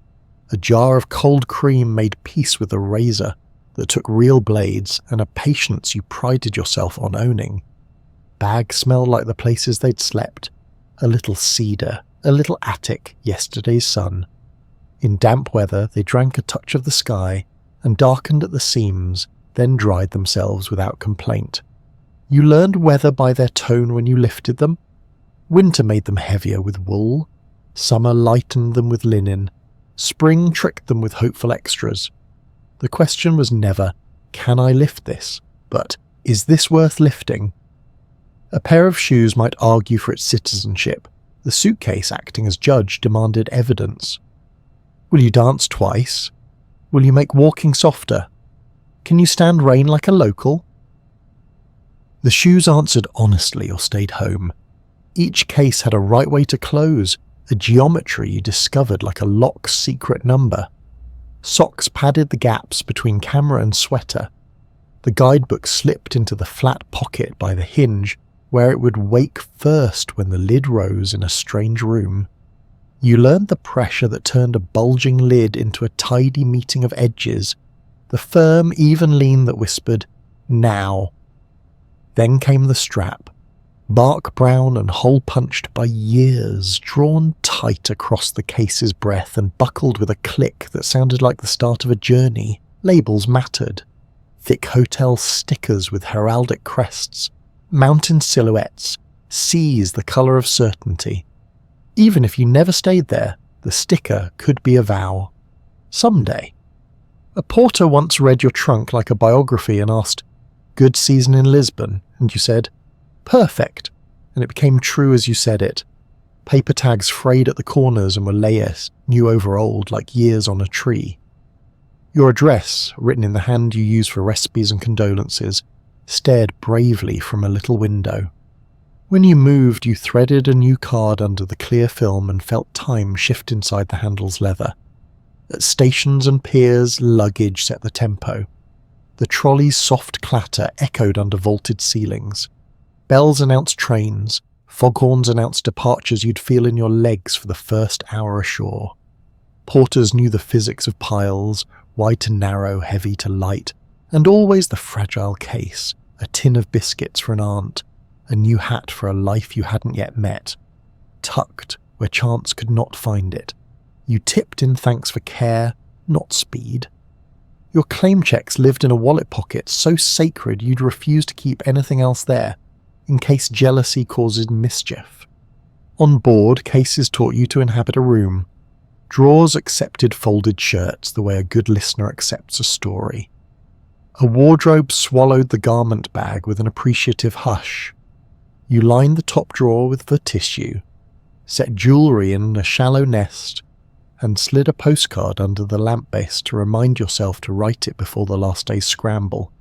A jar of cold cream made peace with a razor that took real blades and a patience you prided yourself on owning. Bags smelled like the places they'd slept. A little cedar, a little attic, yesterday's sun. In damp weather they drank a touch of the sky and darkened at the seams, then dried themselves without complaint. You learned weather by their tone when you lifted them. Winter made them heavier with wool. Summer lightened them with linen. Spring tricked them with hopeful extras. The question was never, can I lift this? But, is this worth lifting? A pair of shoes might argue for its citizenship. The suitcase, acting as judge, demanded evidence. Will you dance twice? Will you make walking softer? Can you stand rain like a local? The shoes answered honestly or stayed home. Each case had a right way to close, a geometry you discovered like a lock's secret number. Socks padded the gaps between camera and sweater. The guidebook slipped into the flat pocket by the hinge, where it would wake first when the lid rose in a strange room. You learned the pressure that turned a bulging lid into a tidy meeting of edges, the firm, even lean that whispered, now. Then came the strap, bark brown and hole-punched by years, drawn tight across the case's breadth and buckled with a click that sounded like the start of a journey. Labels mattered. Thick hotel stickers with heraldic crests, mountain silhouettes, seas the colour of certainty. Even if you never stayed there, the sticker could be a vow. Someday. A porter once read your trunk like a biography and asked, "Good season in Lisbon?" And you said, "Perfect." And it became true as you said it. Paper tags frayed at the corners and were layers, new over old, like years on a tree. Your address, written in the hand you use for recipes and condolences, stared bravely from a little window. When you moved, you threaded a new card under the clear film and felt time shift inside the handle's leather. At stations and piers, luggage set the tempo. The trolley's soft clatter echoed under vaulted ceilings. Bells announced trains. Foghorns announced departures you'd feel in your legs for the first hour ashore. Porters knew the physics of piles, wide to narrow, heavy to light, and always the fragile case, a tin of biscuits for an aunt, a new hat for a life you hadn't yet met. Tucked where chance could not find it. You tipped in thanks for care, not speed. Your claim checks lived in a wallet pocket so sacred you'd refuse to keep anything else there, in case jealousy causes mischief. On board, cases taught you to inhabit a room. Drawers accepted folded shirts the way a good listener accepts a story. A wardrobe swallowed the garment bag with an appreciative hush. You lined the top drawer with the tissue, set jewellery in a shallow nest, and slid a postcard under the lamp base to remind yourself to write it before the last day's scramble.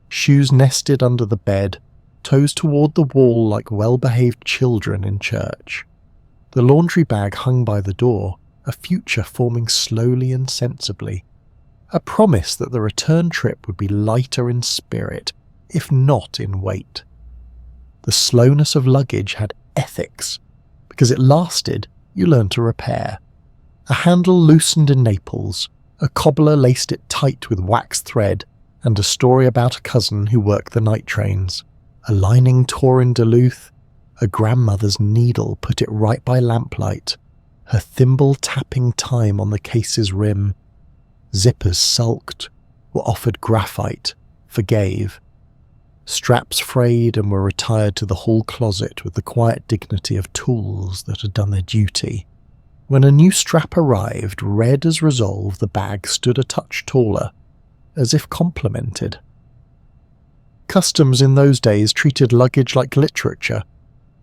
Shoes nested under the bed, toes toward the wall like well-behaved children in church. The laundry bag hung by the door, a future forming slowly and sensibly. A promise that the return trip would be lighter in spirit, if not in weight. The slowness of luggage had ethics. Because it lasted, you learned to repair. A handle loosened in Naples, a cobbler laced it tight with wax thread, and a story about a cousin who worked the night trains. A lining tore in Duluth, a grandmother's needle put it right by lamplight, her thimble tapping time on the case's rim. Zippers sulked, were offered graphite, forgave. Straps frayed and were retired to the hall closet with the quiet dignity of tools that had done their duty. When a new strap arrived, red as resolve, the bag stood a touch taller, as if complimented. Customs in those days treated luggage like literature.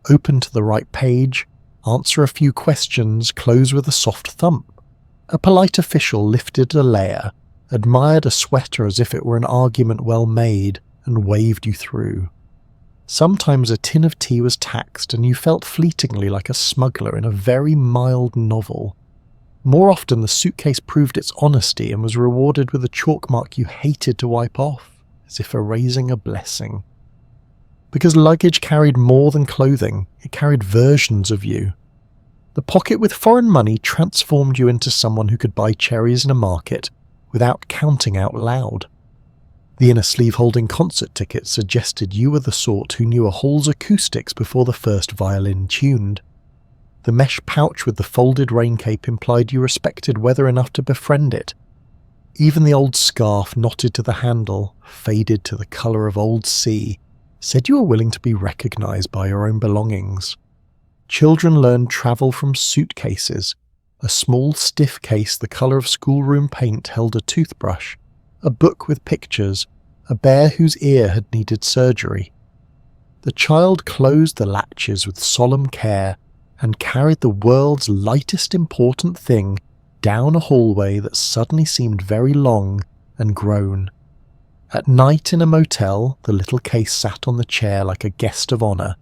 Open to the right page, answer a few questions, close with a soft thump. A polite official lifted a layer, admired a sweater as if it were an argument well made, and waved you through. Sometimes a tin of tea was taxed and you felt fleetingly like a smuggler in a very mild novel. More often the suitcase proved its honesty and was rewarded with a chalk mark you hated to wipe off, as if erasing a blessing. Because luggage carried more than clothing, it carried versions of you. The pocket with foreign money transformed you into someone who could buy cherries in a market without counting out loud. The inner sleeve holding concert tickets suggested you were the sort who knew a hall's acoustics before the first violin tuned. The mesh pouch with the folded rain cape implied you respected weather enough to befriend it. Even the old scarf knotted to the handle, faded to the colour of old sea, said you were willing to be recognised by your own belongings. Children learned travel from suitcases. A small, stiff case the colour of schoolroom paint held a toothbrush, a book with pictures, a bear whose ear had needed surgery. The child closed the latches with solemn care and carried the world's lightest important thing down a hallway that suddenly seemed very long and grown. At night in a motel, the little case sat on the chair like a guest of honour,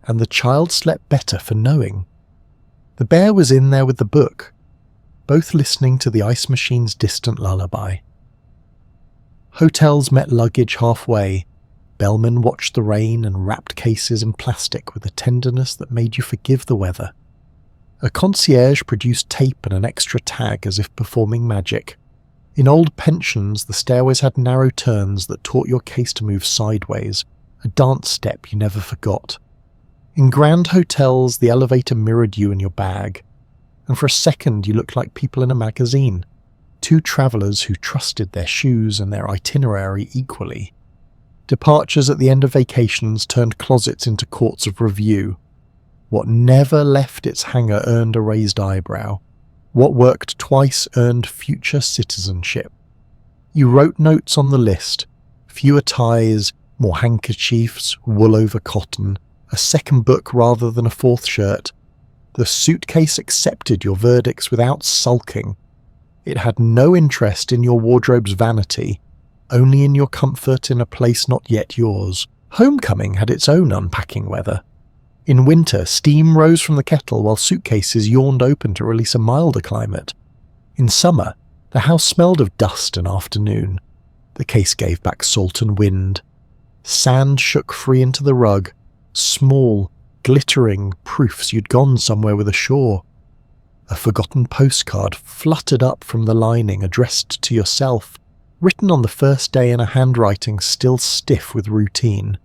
and the child slept better for knowing. The bear was in there with the book, both listening to the ice machine's distant lullaby. Hotels met luggage halfway. Bellmen watched the rain and wrapped cases in plastic with a tenderness that made you forgive the weather. A concierge produced tape and an extra tag as if performing magic. In old pensions, the stairways had narrow turns that taught your case to move sideways, a dance step you never forgot. In grand hotels, the elevator mirrored you and your bag, and for a second you looked like people in a magazine. Two travellers who trusted their shoes and their itinerary equally. Departures at the end of vacations turned closets into courts of review. What never left its hangar earned a raised eyebrow. What worked twice earned future citizenship. You wrote notes on the list. Fewer ties, more handkerchiefs, wool over cotton, a second book rather than a fourth shirt. The suitcase accepted your verdicts without sulking. It had no interest in your wardrobe's vanity, only in your comfort in a place not yet yours. Homecoming had its own unpacking weather. In winter, steam rose from the kettle while suitcases yawned open to release a milder climate. In summer, the house smelled of dust and afternoon. The case gave back salt and wind. Sand shook free into the rug, small, glittering proofs you'd gone somewhere with a shore. A forgotten postcard fluttered up from the lining addressed to yourself, written on the first day in a handwriting still stiff with routine.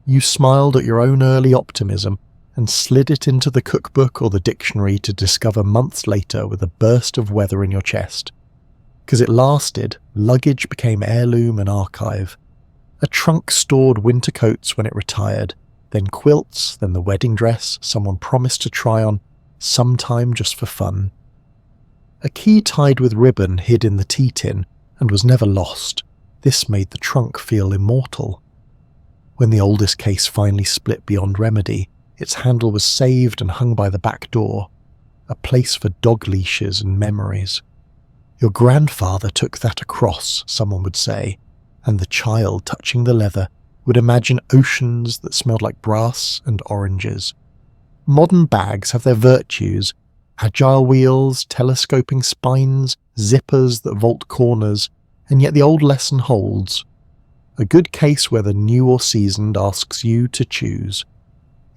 You smiled at your own early optimism and slid it into the cookbook or the dictionary to discover months later with a burst of weather in your chest. Because it lasted, luggage became heirloom and archive. A trunk stored winter coats when it retired, then quilts, then the wedding dress someone promised to try on, sometime just for fun. A key tied with ribbon hid in the tea tin and was never lost. This made the trunk feel immortal. When the oldest case finally split beyond remedy, its handle was saved and hung by the back door. a place for dog leashes and memories. Your grandfather took that across, someone would say, and the child touching the leather would imagine oceans that smelled like brass and oranges. Modern bags have their virtues: agile wheels, telescoping spines, zippers that vault corners, and yet the old lesson holds. A good case, whether new or seasoned, asks you to choose.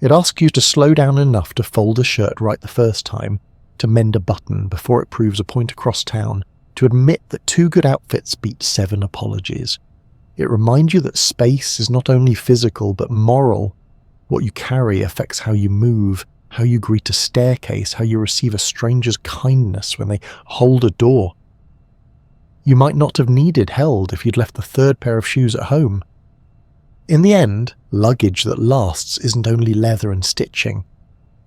It asks you to slow down enough to fold a shirt right the first time, to mend a button before it proves a point across town, to admit that 2 good outfits beat 7 apologies. It reminds you that space is not only physical but moral. What you carry affects how you move, how you greet a staircase, how you receive a stranger's kindness when they hold a door. You might not have needed held if you'd left the 3rd pair of shoes at home. In the end, luggage that lasts isn't only leather and stitching.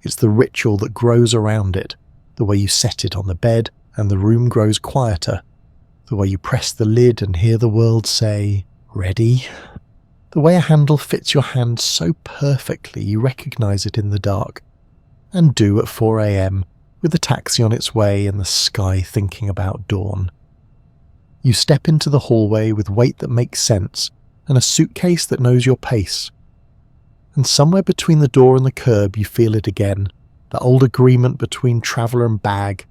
It's the ritual that grows around it, the way you set it on the bed and the room grows quieter, the way you press the lid and hear the world say, "Ready?" The way a handle fits your hand so perfectly you recognise it in the dark, and do at 4 a.m, with the taxi on its way and the sky thinking about dawn. You step into the hallway with weight that makes sense and a suitcase that knows your pace. And somewhere between the door and the curb you feel it again, the old agreement between traveller and bag.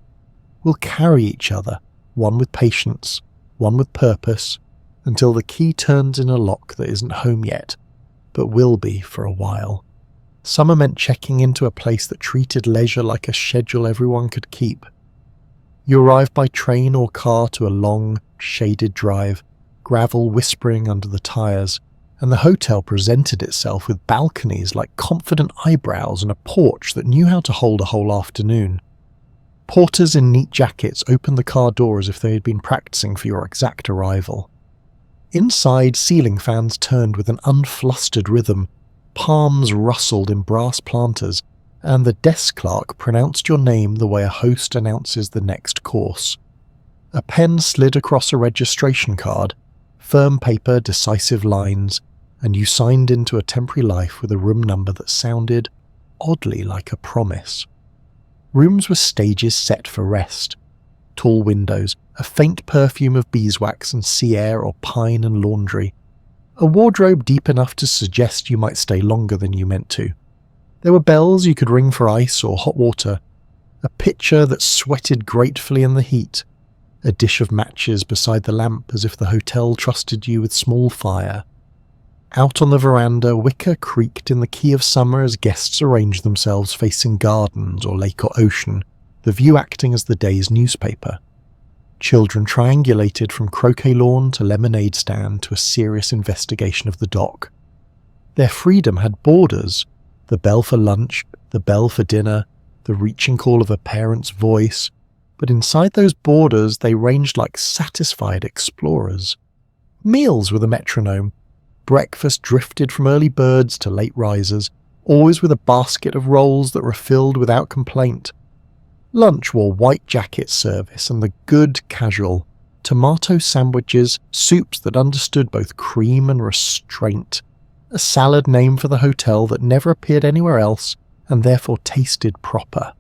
We'll carry each other, one with patience, one with purpose, until the key turns in a lock that isn't home yet, but will be for a while. Summer meant checking into a place that treated leisure like a schedule everyone could keep. You arrive by train or car to a long, shaded drive, gravel whispering under the tyres, and the hotel presented itself with balconies like confident eyebrows and a porch that knew how to hold a whole afternoon. Porters in neat jackets opened the car door as if they had been practicing for your exact arrival. Inside, ceiling fans turned with an unflustered rhythm, palms rustled in brass planters, and the desk clerk pronounced your name the way a host announces the next course. A pen slid across a registration card, firm paper, decisive lines, and you signed into a temporary life with a room number that sounded oddly like a promise. Rooms were stages set for rest. Tall windows, a faint perfume of beeswax and sea air or pine and laundry. A wardrobe deep enough to suggest you might stay longer than you meant to. There were bells you could ring for ice or hot water. A pitcher that sweated gratefully in the heat. A dish of matches beside the lamp as if the hotel trusted you with small fire. Out on the veranda, wicker creaked in the key of summer as guests arranged themselves facing gardens or lake or ocean, the view acting as the day's newspaper. Children triangulated from croquet lawn to lemonade stand to a serious investigation of the dock. Their freedom had borders, the bell for lunch, the bell for dinner, the reaching call of a parent's voice, but inside those borders they ranged like satisfied explorers. Meals were the metronome. Breakfast drifted from early birds to late risers, always with a basket of rolls that refilled without complaint. Lunch wore white jacket service and the good casual, tomato sandwiches, soups that understood both cream and restraint, a salad name for the hotel that never appeared anywhere else and therefore tasted proper.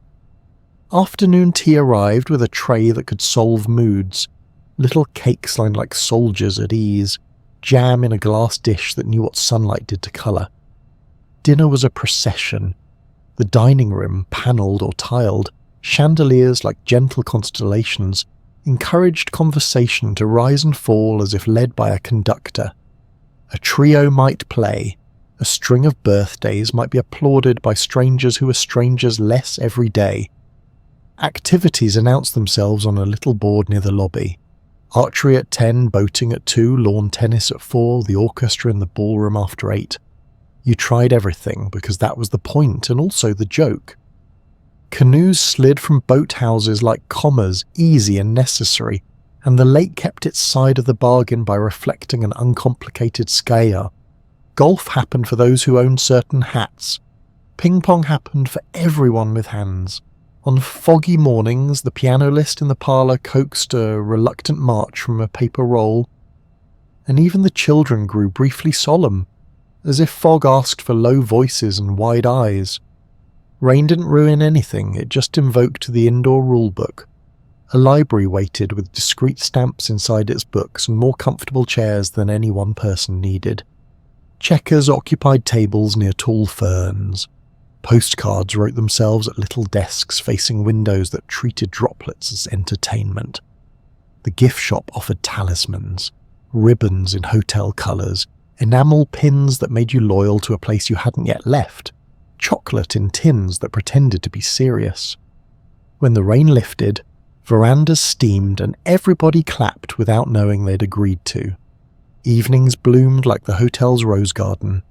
Afternoon tea arrived with a tray that could solve moods, little cakes lined like soldiers at ease, jam in a glass dish that knew what sunlight did to colour. Dinner was a procession. The dining room, panelled or tiled, chandeliers like gentle constellations, encouraged conversation to rise and fall as if led by a conductor. A trio might play. A string of birthdays might be applauded by strangers who were strangers less every day. Activities announced themselves on a little board near the lobby. Archery at 10, boating at 2, lawn tennis at 4, the orchestra in the ballroom after 8. You tried everything because that was the point and also the joke. Canoes slid from boathouses like commas, easy and necessary, and the lake kept its side of the bargain by reflecting an uncomplicated scale. Golf happened for those who owned certain hats. Ping pong happened for everyone with hands. On foggy mornings, the piano list in the parlour coaxed a reluctant march from a paper roll, and even the children grew briefly solemn, as if fog asked for low voices and wide eyes. Rain didn't ruin anything, it just invoked the indoor rulebook. A library waited with discreet stamps inside its books and more comfortable chairs than any one person needed. Checkers occupied tables near tall ferns. Postcards wrote themselves at little desks facing windows that treated droplets as entertainment. The gift shop offered talismans, ribbons in hotel colours, enamel pins that made you loyal to a place you hadn't yet left, chocolate in tins that pretended to be serious. When the rain lifted, verandas steamed and everybody clapped without knowing they'd agreed to. Evenings bloomed like the hotel's rose garden.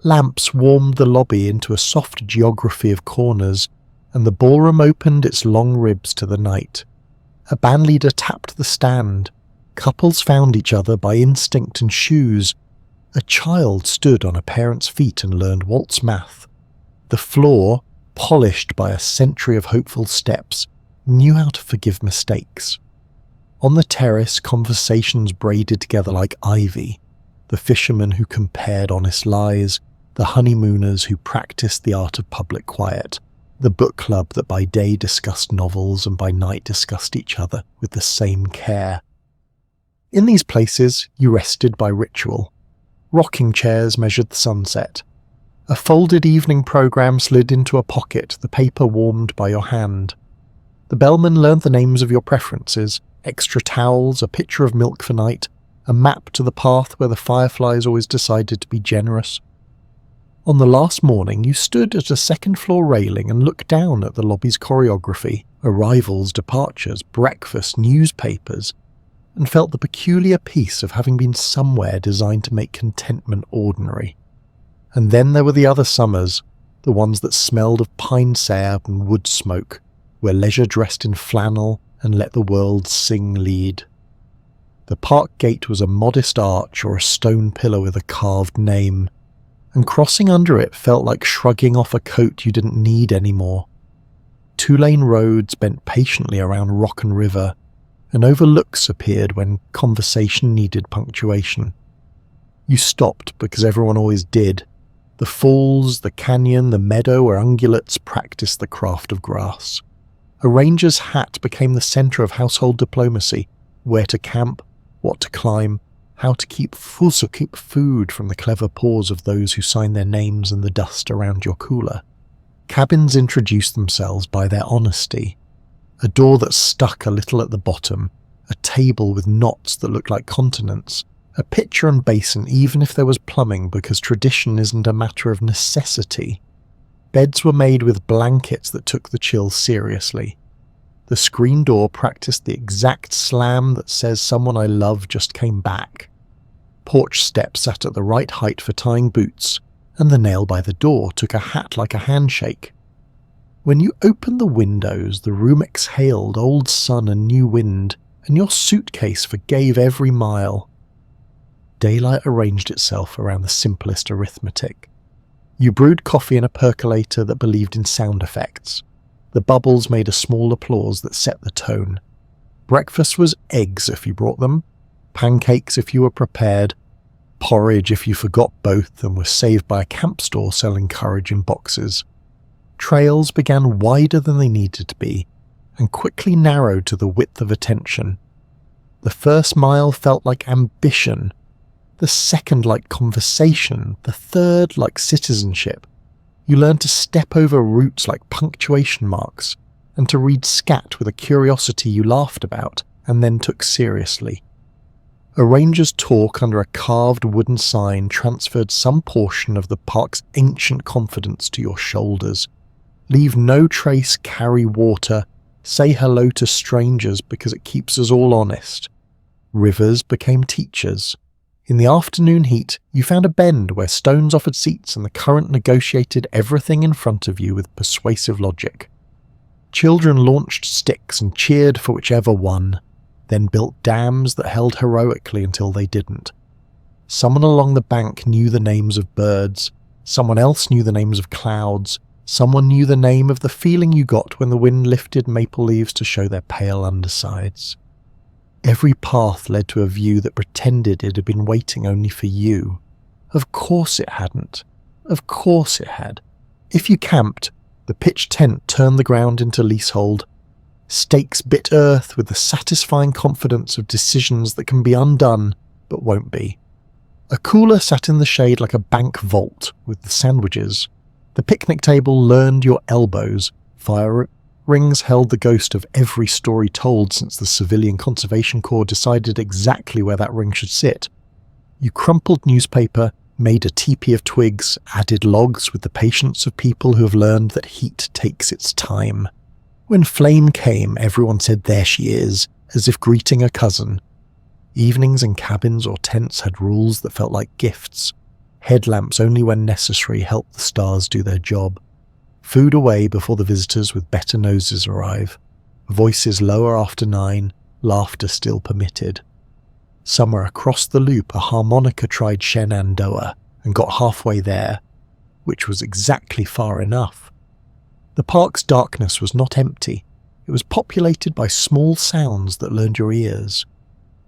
Lamps warmed the lobby into a soft geography of corners, and the ballroom opened its long ribs to the night. A bandleader tapped the stand. Couples found each other by instinct and shoes. A child stood on a parent's feet and learned waltz math. The floor, polished by a century of hopeful steps, knew how to forgive mistakes. On the terrace, conversations braided together like ivy. The fishermen who compared honest lies, the honeymooners who practiced the art of public quiet, the book club that by day discussed novels and by night discussed each other with the same care. In these places, you rested by ritual. Rocking chairs measured the sunset. A folded evening programme slid into a pocket, the paper warmed by your hand. The bellman learned the names of your preferences, extra towels, a pitcher of milk for night, a map to the path where the fireflies always decided to be generous. On the last morning, you stood at a second-floor railing and looked down at the lobby's choreography, arrivals, departures, breakfast, newspapers, and felt the peculiar peace of having been somewhere designed to make contentment ordinary. And then there were the other summers, the ones that smelled of pine sap and wood smoke, where leisure dressed in flannel and let the world sing lead. The park gate was a modest arch or a stone pillar with a carved name, and crossing under it felt like shrugging off a coat you didn't need anymore. Two-lane roads bent patiently around rock and river, and overlooks appeared when conversation needed punctuation. You stopped because everyone always did. The falls, the canyon, the meadow where ungulates practiced the craft of grass. A ranger's hat became the centre of household diplomacy, where to camp, what to climb, how to keep food from the clever paws of those who signed their names in the dust around your cooler. Cabins introduced themselves by their honesty. A door that stuck a little at the bottom, a table with knots that looked like continents, a pitcher and basin even if there was plumbing because tradition isn't a matter of necessity. Beds were made with blankets that took the chill seriously. The screen door practiced the exact slam that says someone I love just came back. Porch steps sat at the right height for tying boots, and the nail by the door took a hat like a handshake. When you opened the windows, the room exhaled old sun and new wind, and your suitcase forgave every mile. Daylight arranged itself around the simplest arithmetic. You brewed coffee in a percolator that believed in sound effects. The bubbles made a small applause that set the tone. Breakfast was eggs if you brought them, pancakes if you were prepared, porridge if you forgot both and were saved by a camp store selling courage in boxes. Trails began wider than they needed to be, and quickly narrowed to the width of attention. The first mile felt like ambition, the second like conversation, the third like citizenship. You learned to step over roots like punctuation marks, and to read scat with a curiosity you laughed about and then took seriously. A ranger's talk under a carved wooden sign transferred some portion of the park's ancient confidence to your shoulders. Leave no trace, carry water, say hello to strangers because it keeps us all honest. Rivers became teachers. In the afternoon heat, you found a bend where stones offered seats and the current negotiated everything in front of you with persuasive logic. Children launched sticks and cheered for whichever won, then built dams that held heroically until they didn't. Someone along the bank knew the names of birds, someone else knew the names of clouds, someone knew the name of the feeling you got when the wind lifted maple leaves to show their pale undersides. Every path led to a view that pretended it had been waiting only for you. Of course it hadn't. Of course it had. If you camped, The pitched tent turned the ground into leasehold. Stakes bit earth with the satisfying confidence of decisions that can be undone but won't be. A cooler sat in the shade like a bank vault with the sandwiches. The picnic table learned your elbows. Fire rings held the ghost of every story told since the Civilian Conservation Corps decided exactly where that ring should sit. You crumpled newspaper, made a teepee of twigs, added logs with the patience of people who have learned that heat takes its time. When flame came, everyone said, "There she is," as if greeting a cousin. Evenings in cabins or tents had rules that felt like gifts. Headlamps only when necessary helped the stars do their job. Food away before the visitors with better noses arrive. Voices lower after 9, laughter still permitted. Somewhere across the loop a harmonica tried Shenandoah and got halfway there, which was exactly far enough. The park's darkness was not empty. It was populated by small sounds that learned your ears.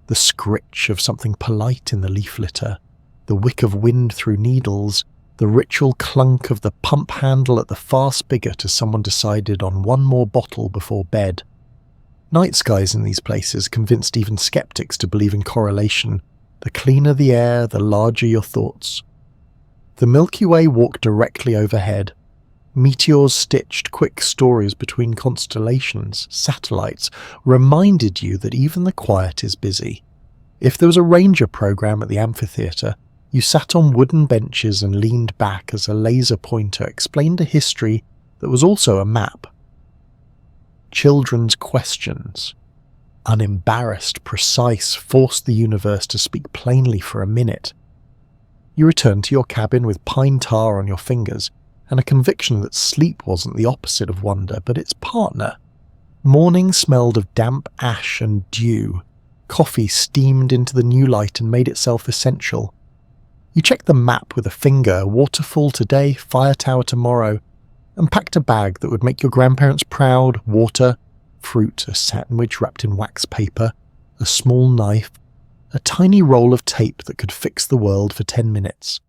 The scritch of something polite in the leaf litter, the wick of wind through needles, the ritual clunk of the pump handle at the far spigot as someone decided on one more bottle before bed. Night skies in these places convinced even skeptics to believe in correlation. The cleaner the air, the larger your thoughts. The Milky Way walked directly overhead. Meteors stitched quick stories between constellations, satellites, reminded you that even the quiet is busy. If there was a ranger program at the amphitheatre, you sat on wooden benches and leaned back as a laser pointer explained a history that was also a map. Children's questions, unembarrassed, precise, forced the universe to speak plainly for a minute. You returned to your cabin with pine tar on your fingers and a conviction that sleep wasn't the opposite of wonder, but its partner. Morning smelled of damp ash and dew. Coffee steamed into the new light and made itself essential. You checked the map with a finger, waterfall today, fire tower tomorrow, and packed a bag that would make your grandparents proud: water, fruit, a sandwich wrapped in wax paper, a small knife, a tiny roll of tape that could fix the world for 10 minutes.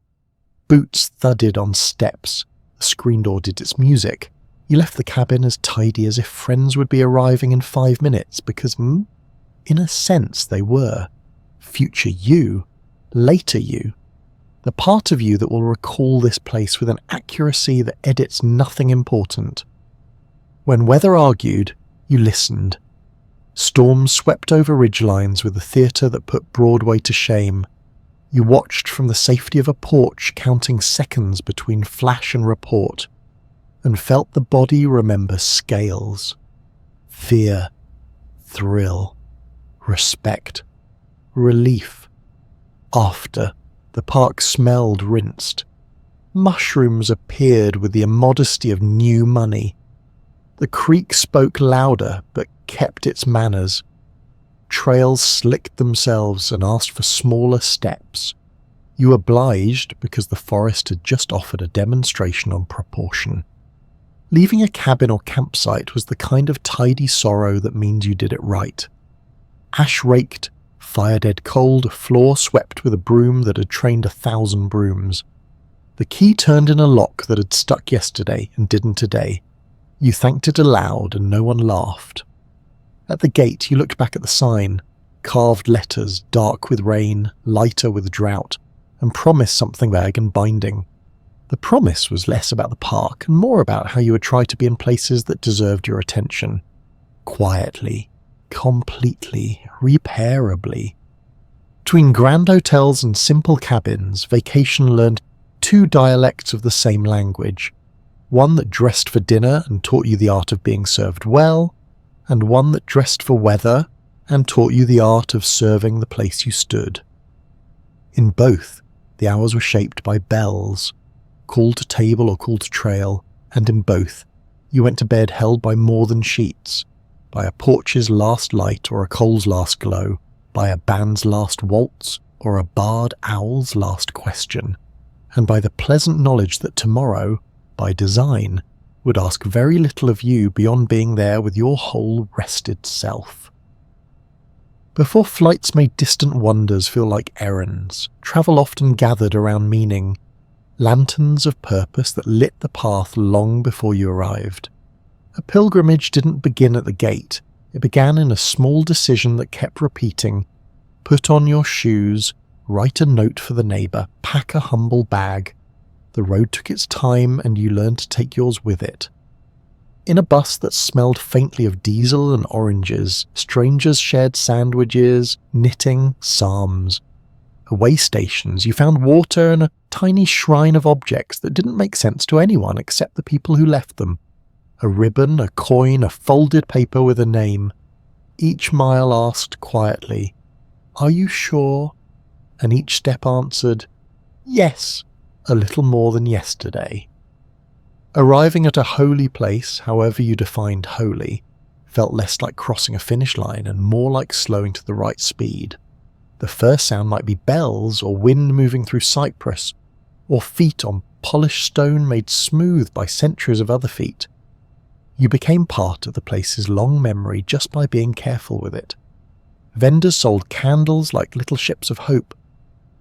Boots thudded on steps. The screen door did its music. You left the cabin as tidy as if friends would be arriving in 5 minutes because, in a sense, they were. Future you, later you. The part of you that will recall this place with an accuracy that edits nothing important. When weather argued, you listened. Storms swept over ridgelines with a theatre that put Broadway to shame. You watched from the safety of a porch, counting seconds between flash and report, and felt the body remember scales. Fear, thrill, respect, relief. After, the park smelled rinsed. Mushrooms appeared with the immodesty of new money. The creek spoke louder, but kept its manners. Trails slicked themselves and asked for smaller steps. You obliged because the forest had just offered a demonstration on proportion. Leaving a cabin or campsite was the kind of tidy sorrow that means you did it right. Ash raked, fire dead cold, floor swept with a broom that had trained 1,000 brooms. The key turned in a lock that had stuck yesterday and didn't today. You thanked it aloud and no one laughed. At the gate you looked back at the sign, carved letters, dark with rain, lighter with drought, and promised something vague and binding. The promise was less about the park and more about how you would try to be in places that deserved your attention. Quietly, completely, repairably. Between grand hotels and simple cabins, vacation learned 2 dialects of the same language. One that dressed for dinner and taught you the art of being served well, and one that dressed for weather and taught you the art of serving the place you stood. In both, the hours were shaped by bells, call to table or call to trail, and in both, you went to bed held by more than sheets, by a porch's last light or a coal's last glow, by a band's last waltz or a barred owl's last question, and by the pleasant knowledge that tomorrow, by design, would ask very little of you beyond being there with your whole rested self. Before flights made distant wonders feel like errands, travel often gathered around meaning. lanterns of purpose that lit the path long before you arrived. A pilgrimage didn't begin at the gate. It began in a small decision that kept repeating: put on your shoes, write a note for the neighbour, pack a humble bag. The road took its time and you learned to take yours with it. In a bus that smelled faintly of diesel and oranges, strangers shared sandwiches, knitting, psalms. At way stations, you found water and a tiny shrine of objects that didn't make sense to anyone except the people who left them. A ribbon, a coin, a folded paper with a name. Each mile asked quietly, "Are you sure?" And each step answered, "Yes," a little more than yesterday. Arriving at a holy place, however you defined holy, felt less like crossing a finish line and more like slowing to the right speed. The first sound might be bells or wind moving through cypress, or feet on polished stone made smooth by centuries of other feet. You became part of the place's long memory just by being careful with it. Vendors sold candles like little ships of hope.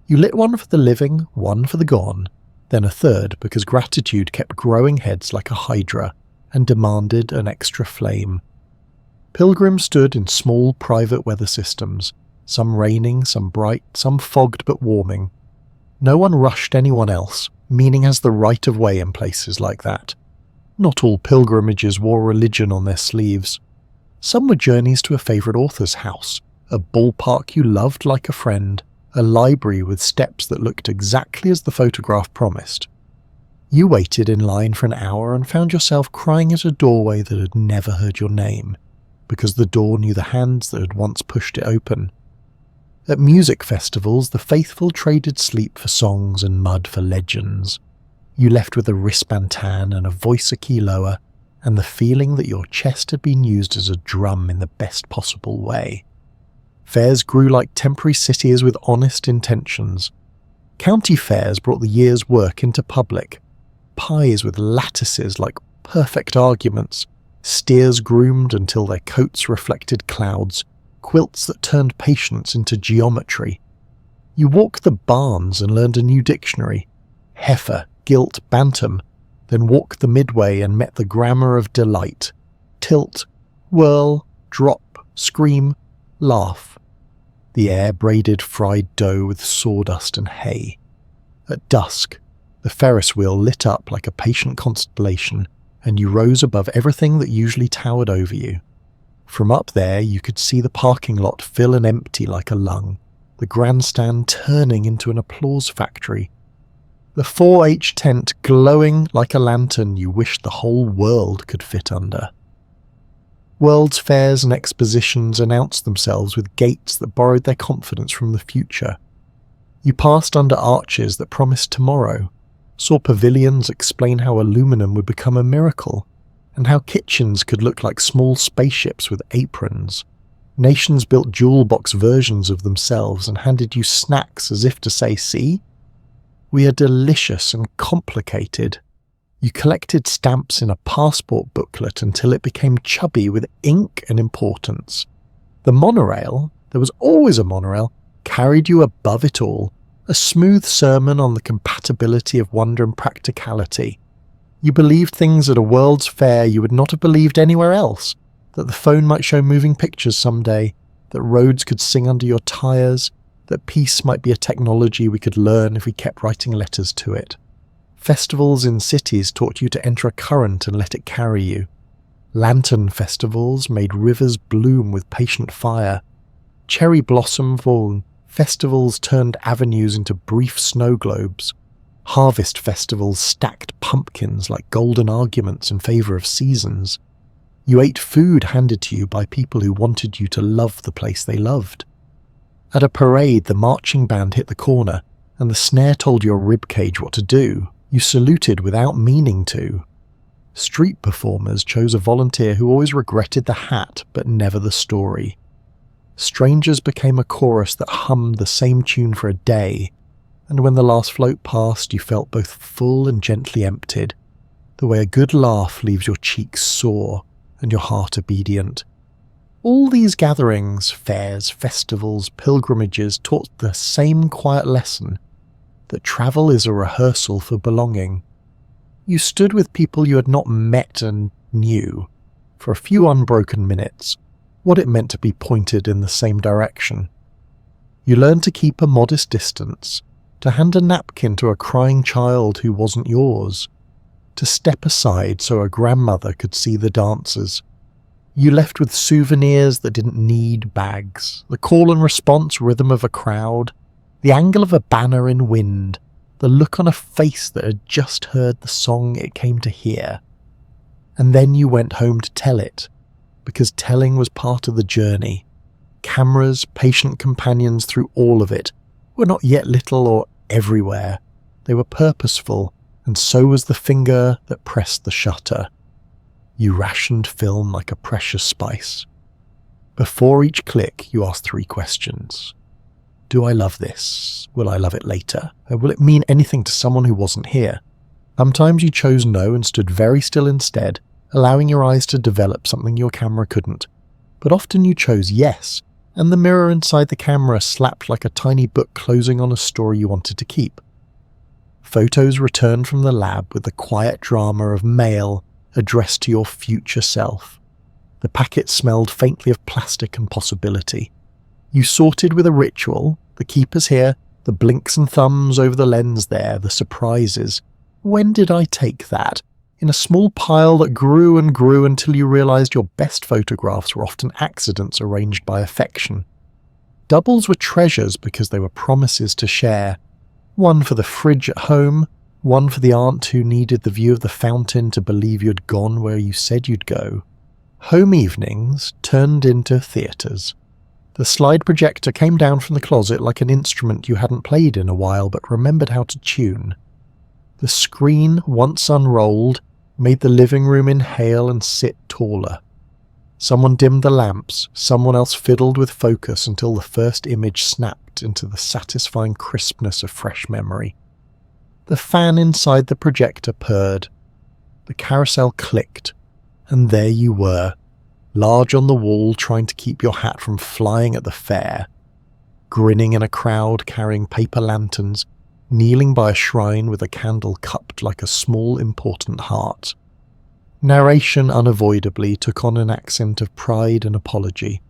You lit one for the living, one for the gone, then a third because gratitude kept growing heads like a hydra and demanded an extra flame. Pilgrims stood in small private weather systems, some raining, some bright, some fogged but warming. No one rushed anyone else, meaning has the right of way in places like that. Not all pilgrimages wore religion on their sleeves. Some were journeys to a favourite author's house, a ballpark you loved like a friend, a library with steps that looked exactly as the photograph promised. You waited in line for an hour and found yourself crying at a doorway that had never heard your name, because the door knew the hands that had once pushed it open. At music festivals, the faithful traded sleep for songs and mud for legends. You left with a wristband tan and a voice a key lower, and the feeling that your chest had been used as a drum in the best possible way. Fairs grew like temporary cities with honest intentions. County fairs brought the year's work into public. Pies with lattices like perfect arguments, steers groomed until their coats reflected clouds, quilts that turned patience into geometry. You walked the barns and learned a new dictionary. Heifer, gilt, bantam, then walked the midway and met the grammar of delight. Tilt, whirl, drop, scream, laugh. The air braided fried dough with sawdust and hay. At dusk, the Ferris wheel lit up like a patient constellation, and you rose above everything that usually towered over you. From up there, you could see the parking lot fill and empty like a lung, the grandstand turning into an applause factory, the 4-H tent glowing like a lantern you wished the whole world could fit under. World's fairs and expositions announced themselves with gates that borrowed their confidence from the future. You passed under arches that promised tomorrow, saw pavilions explain how aluminum would become a miracle, and how kitchens could look like small spaceships with aprons. Nations built jewel box versions of themselves and handed you snacks as if to say, "See? We are delicious and complicated." You collected stamps in a passport booklet until it became chubby with ink and importance. The monorail, there was always a monorail, carried you above it all, a smooth sermon on the compatibility of wonder and practicality. You believed things at a World's Fair you would not have believed anywhere else, that the phone might show moving pictures someday, that roads could sing under your tyres, that peace might be a technology we could learn if we kept writing letters to it. Festivals in cities taught you to enter a current and let it carry you. Lantern festivals made rivers bloom with patient fire. Cherry blossom vol festivals turned avenues into brief snow globes. Harvest festivals stacked pumpkins like golden arguments in favour of seasons. You ate food handed to you by people who wanted you to love the place they loved. At a parade, the marching band hit the corner, and the snare told your ribcage what to do. You saluted without meaning to. Street performers chose a volunteer who always regretted the hat but never the story. Strangers became a chorus that hummed the same tune for a day, and when the last float passed, you felt both full and gently emptied, the way a good laugh leaves your cheeks sore and your heart obedient. All these gatherings, fairs, festivals, pilgrimages taught the same quiet lesson. that travel is a rehearsal for belonging. You stood with people you had not met and knew, for a few unbroken minutes, what it meant to be pointed in the same direction. You learned to keep a modest distance, to hand a napkin to a crying child who wasn't yours, to step aside so a grandmother could see the dancers. You left with souvenirs that didn't need bags, the call and response rhythm of a crowd, the angle of a banner in wind, the look on a face that had just heard the song it came to hear. And then you went home to tell it, because telling was part of the journey. Cameras, patient companions through all of it, were not yet little or everywhere. They were purposeful, and so was the finger that pressed the shutter. You rationed film like a precious spice. Before each click, you asked 3 questions. Do I love this? Will I love it later? Or will it mean anything to someone who wasn't here? Sometimes you chose no and stood very still instead, allowing your eyes to develop something your camera couldn't. But often you chose yes, and the mirror inside the camera slapped like a tiny book closing on a story you wanted to keep. Photos returned from the lab with the quiet drama of mail addressed to your future self. The packet smelled faintly of plastic and possibility. You sorted with a ritual, the keepers here, the blinks and thumbs over the lens there, the surprises. When did I take that? In a small pile that grew and grew until you realized your best photographs were often accidents arranged by affection. Doubles were treasures because they were promises to share. One for the fridge at home, one for the aunt who needed the view of the fountain to believe you'd gone where you said you'd go. Home evenings turned into theatres. The slide projector came down from the closet like an instrument you hadn't played in a while but remembered how to tune. The screen, once unrolled, made the living room inhale and sit taller. Someone dimmed the lamps, someone else fiddled with focus until the first image snapped into the satisfying crispness of fresh memory. The fan inside the projector purred. The carousel clicked, and there you were, large on the wall trying to keep your hat from flying at the fair, grinning in a crowd carrying paper lanterns, kneeling by a shrine with a candle cupped like a small important heart. Narration unavoidably took on an accent of pride and apology.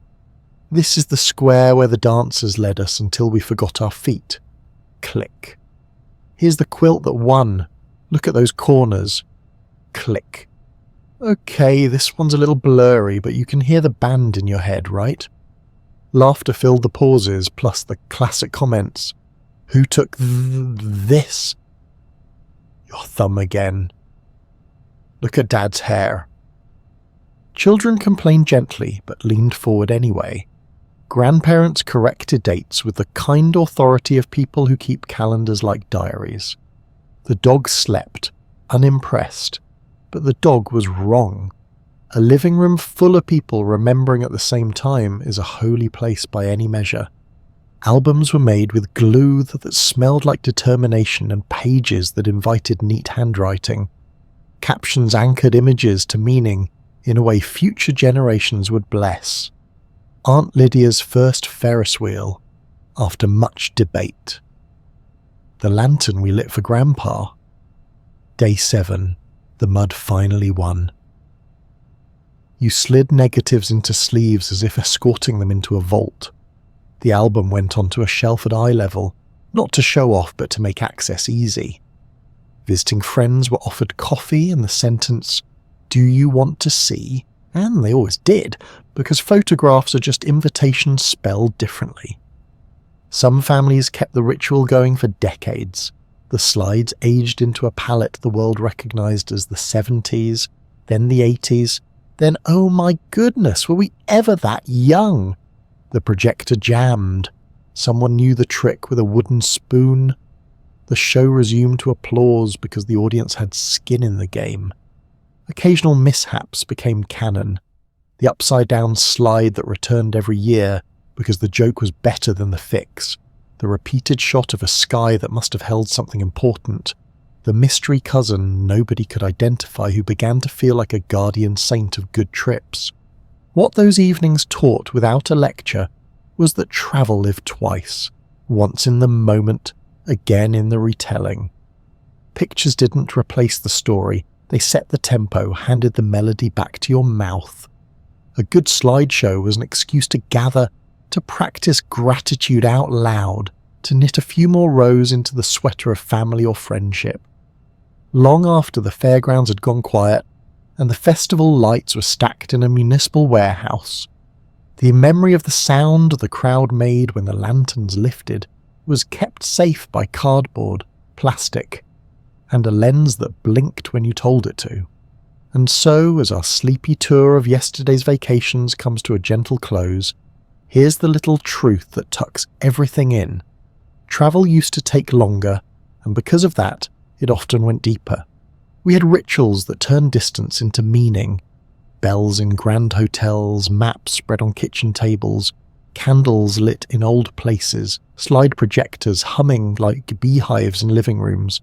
This is the square where the dancers led us until we forgot our feet. Click. Here's the quilt that won. Look at those corners. Click. Okay, this one's a little blurry, but you can hear the band in your head, right? Laughter filled the pauses, plus the classic comments. Who took this? Your thumb again. Look at Dad's hair. Children complained gently, but leaned forward anyway. Grandparents corrected dates with the kind authority of people who keep calendars like diaries. The dog slept, unimpressed, but the dog was wrong. A living room full of people remembering at the same time is a holy place by any measure. Albums were made with glue that smelled like determination and pages that invited neat handwriting. Captions anchored images to meaning in a way future generations would bless. Aunt Lydia's first Ferris wheel, after much debate. The lantern we lit for Grandpa. Day 7, the mud finally won. You slid negatives into sleeves as if escorting them into a vault. The album went onto a shelf at eye level, not to show off but to make access easy. Visiting friends were offered coffee and the sentence, "Do you want to see?" And they always did, because photographs are just invitations spelled differently. Some families kept the ritual going for decades. The slides aged into a palette the world recognized as the 70s, then the 80s, then oh my goodness, were we ever that young? The projector jammed. Someone knew the trick with a wooden spoon. The show resumed to applause because the audience had skin in the game. Occasional mishaps became canon. The upside-down slide that returned every year because the joke was better than the fix. The repeated shot of a sky that must have held something important. The mystery cousin nobody could identify who began to feel like a guardian saint of good trips. What those evenings taught without a lecture was that travel lived twice, once in the moment again in the retelling. Pictures didn't replace the story, they set the tempo, handed the melody back to your mouth. A good slideshow was an excuse to gather, to practice gratitude out loud, to knit a few more rows into the sweater of family or friendship. Long after the fairgrounds had gone quiet and the festival lights were stacked in a municipal warehouse, the memory of the sound the crowd made when the lanterns lifted was kept safe by cardboard, plastic, and a lens that blinked when you told it to. And so, as our sleepy tour of yesterday's vacations comes to a gentle close, here's the little truth that tucks everything in. Travel used to take longer, and because of that, it often went deeper. We had rituals that turned distance into meaning. Bells in grand hotels, maps spread on kitchen tables, candles lit in old places, slide projectors humming like beehives in living rooms.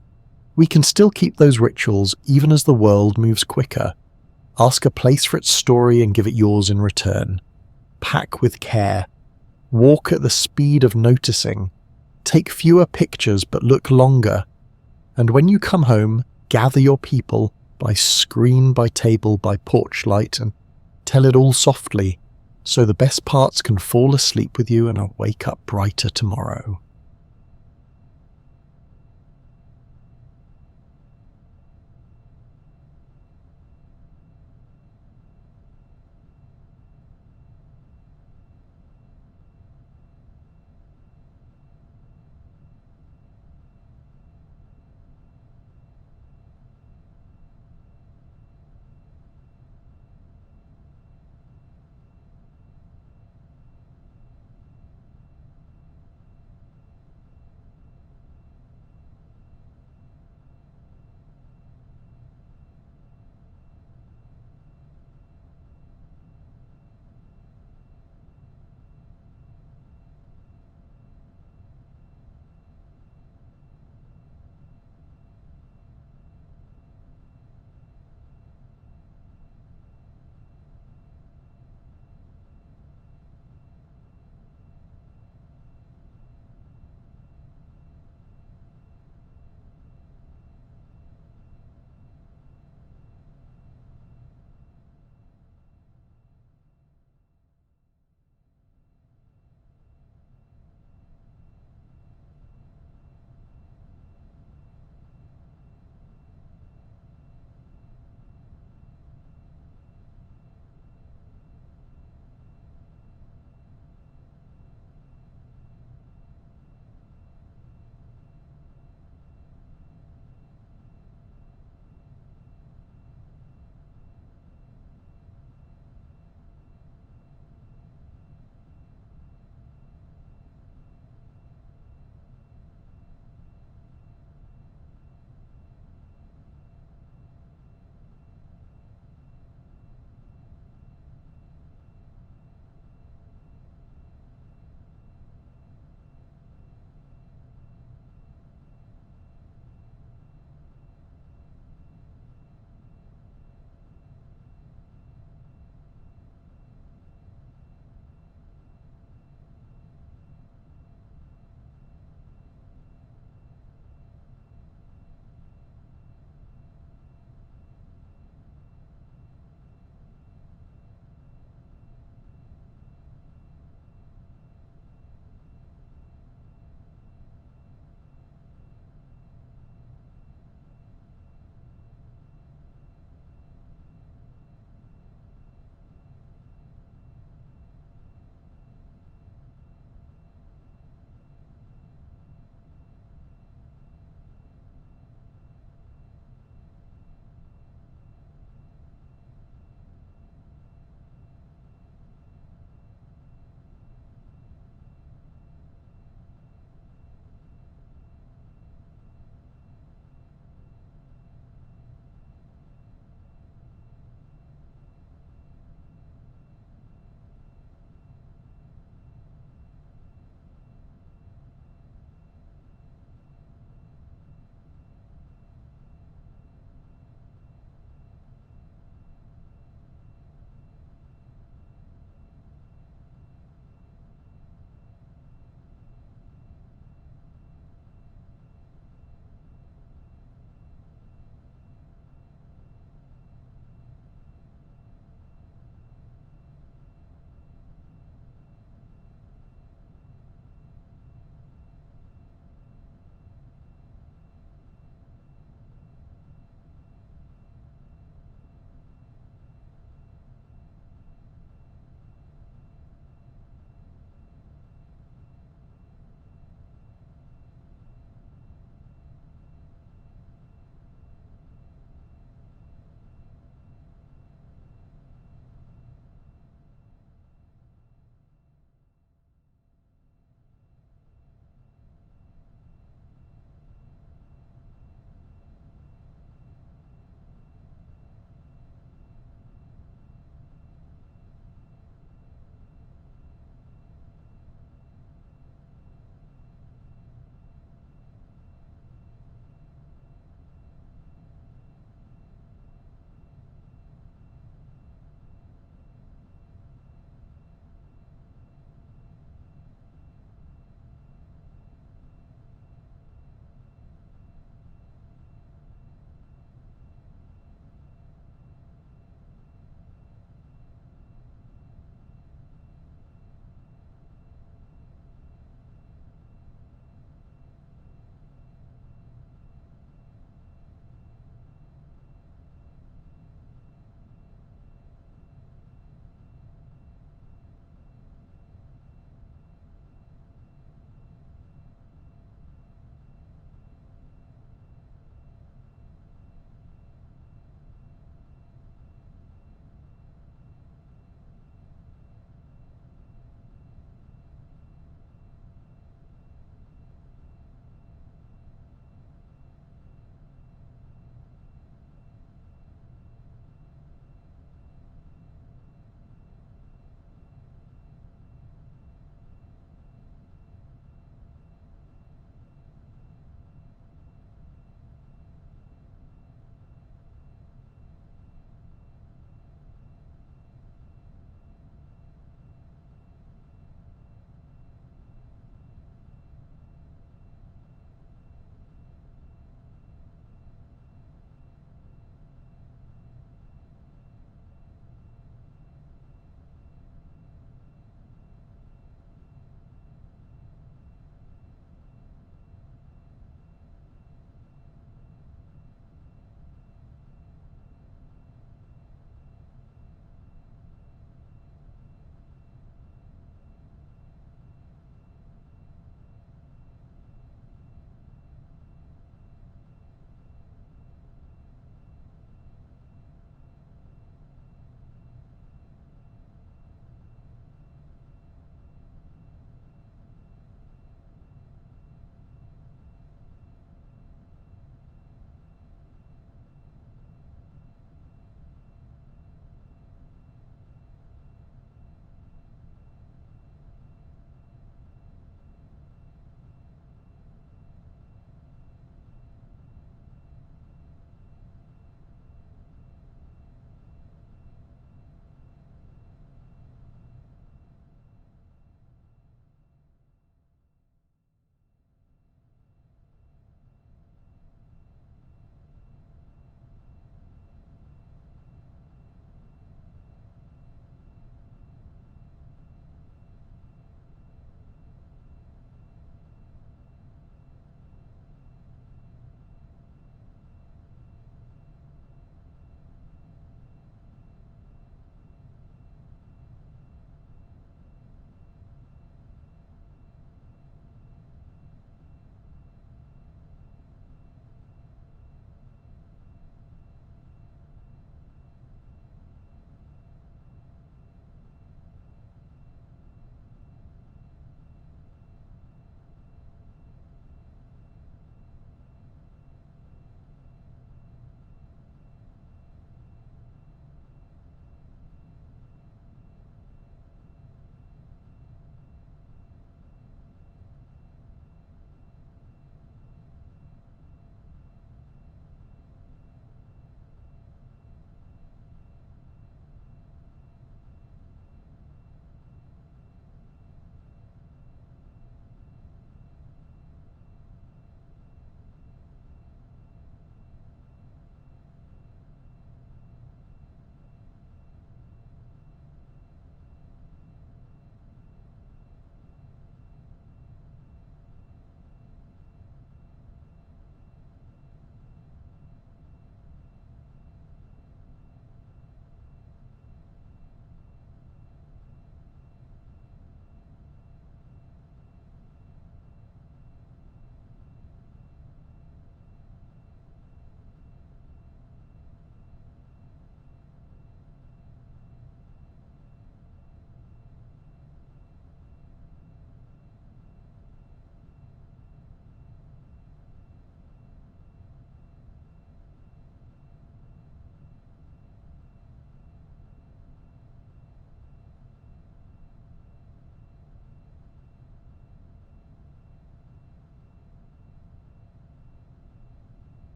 We can still keep those rituals even as the world moves quicker. Ask a place for its story and give it yours in return. Pack with care. Walk at the speed of noticing. Take fewer pictures but look longer. And when you come home, gather your people by screen, by table, by porch light, and tell it all softly, so the best parts can fall asleep with you and wake up brighter tomorrow.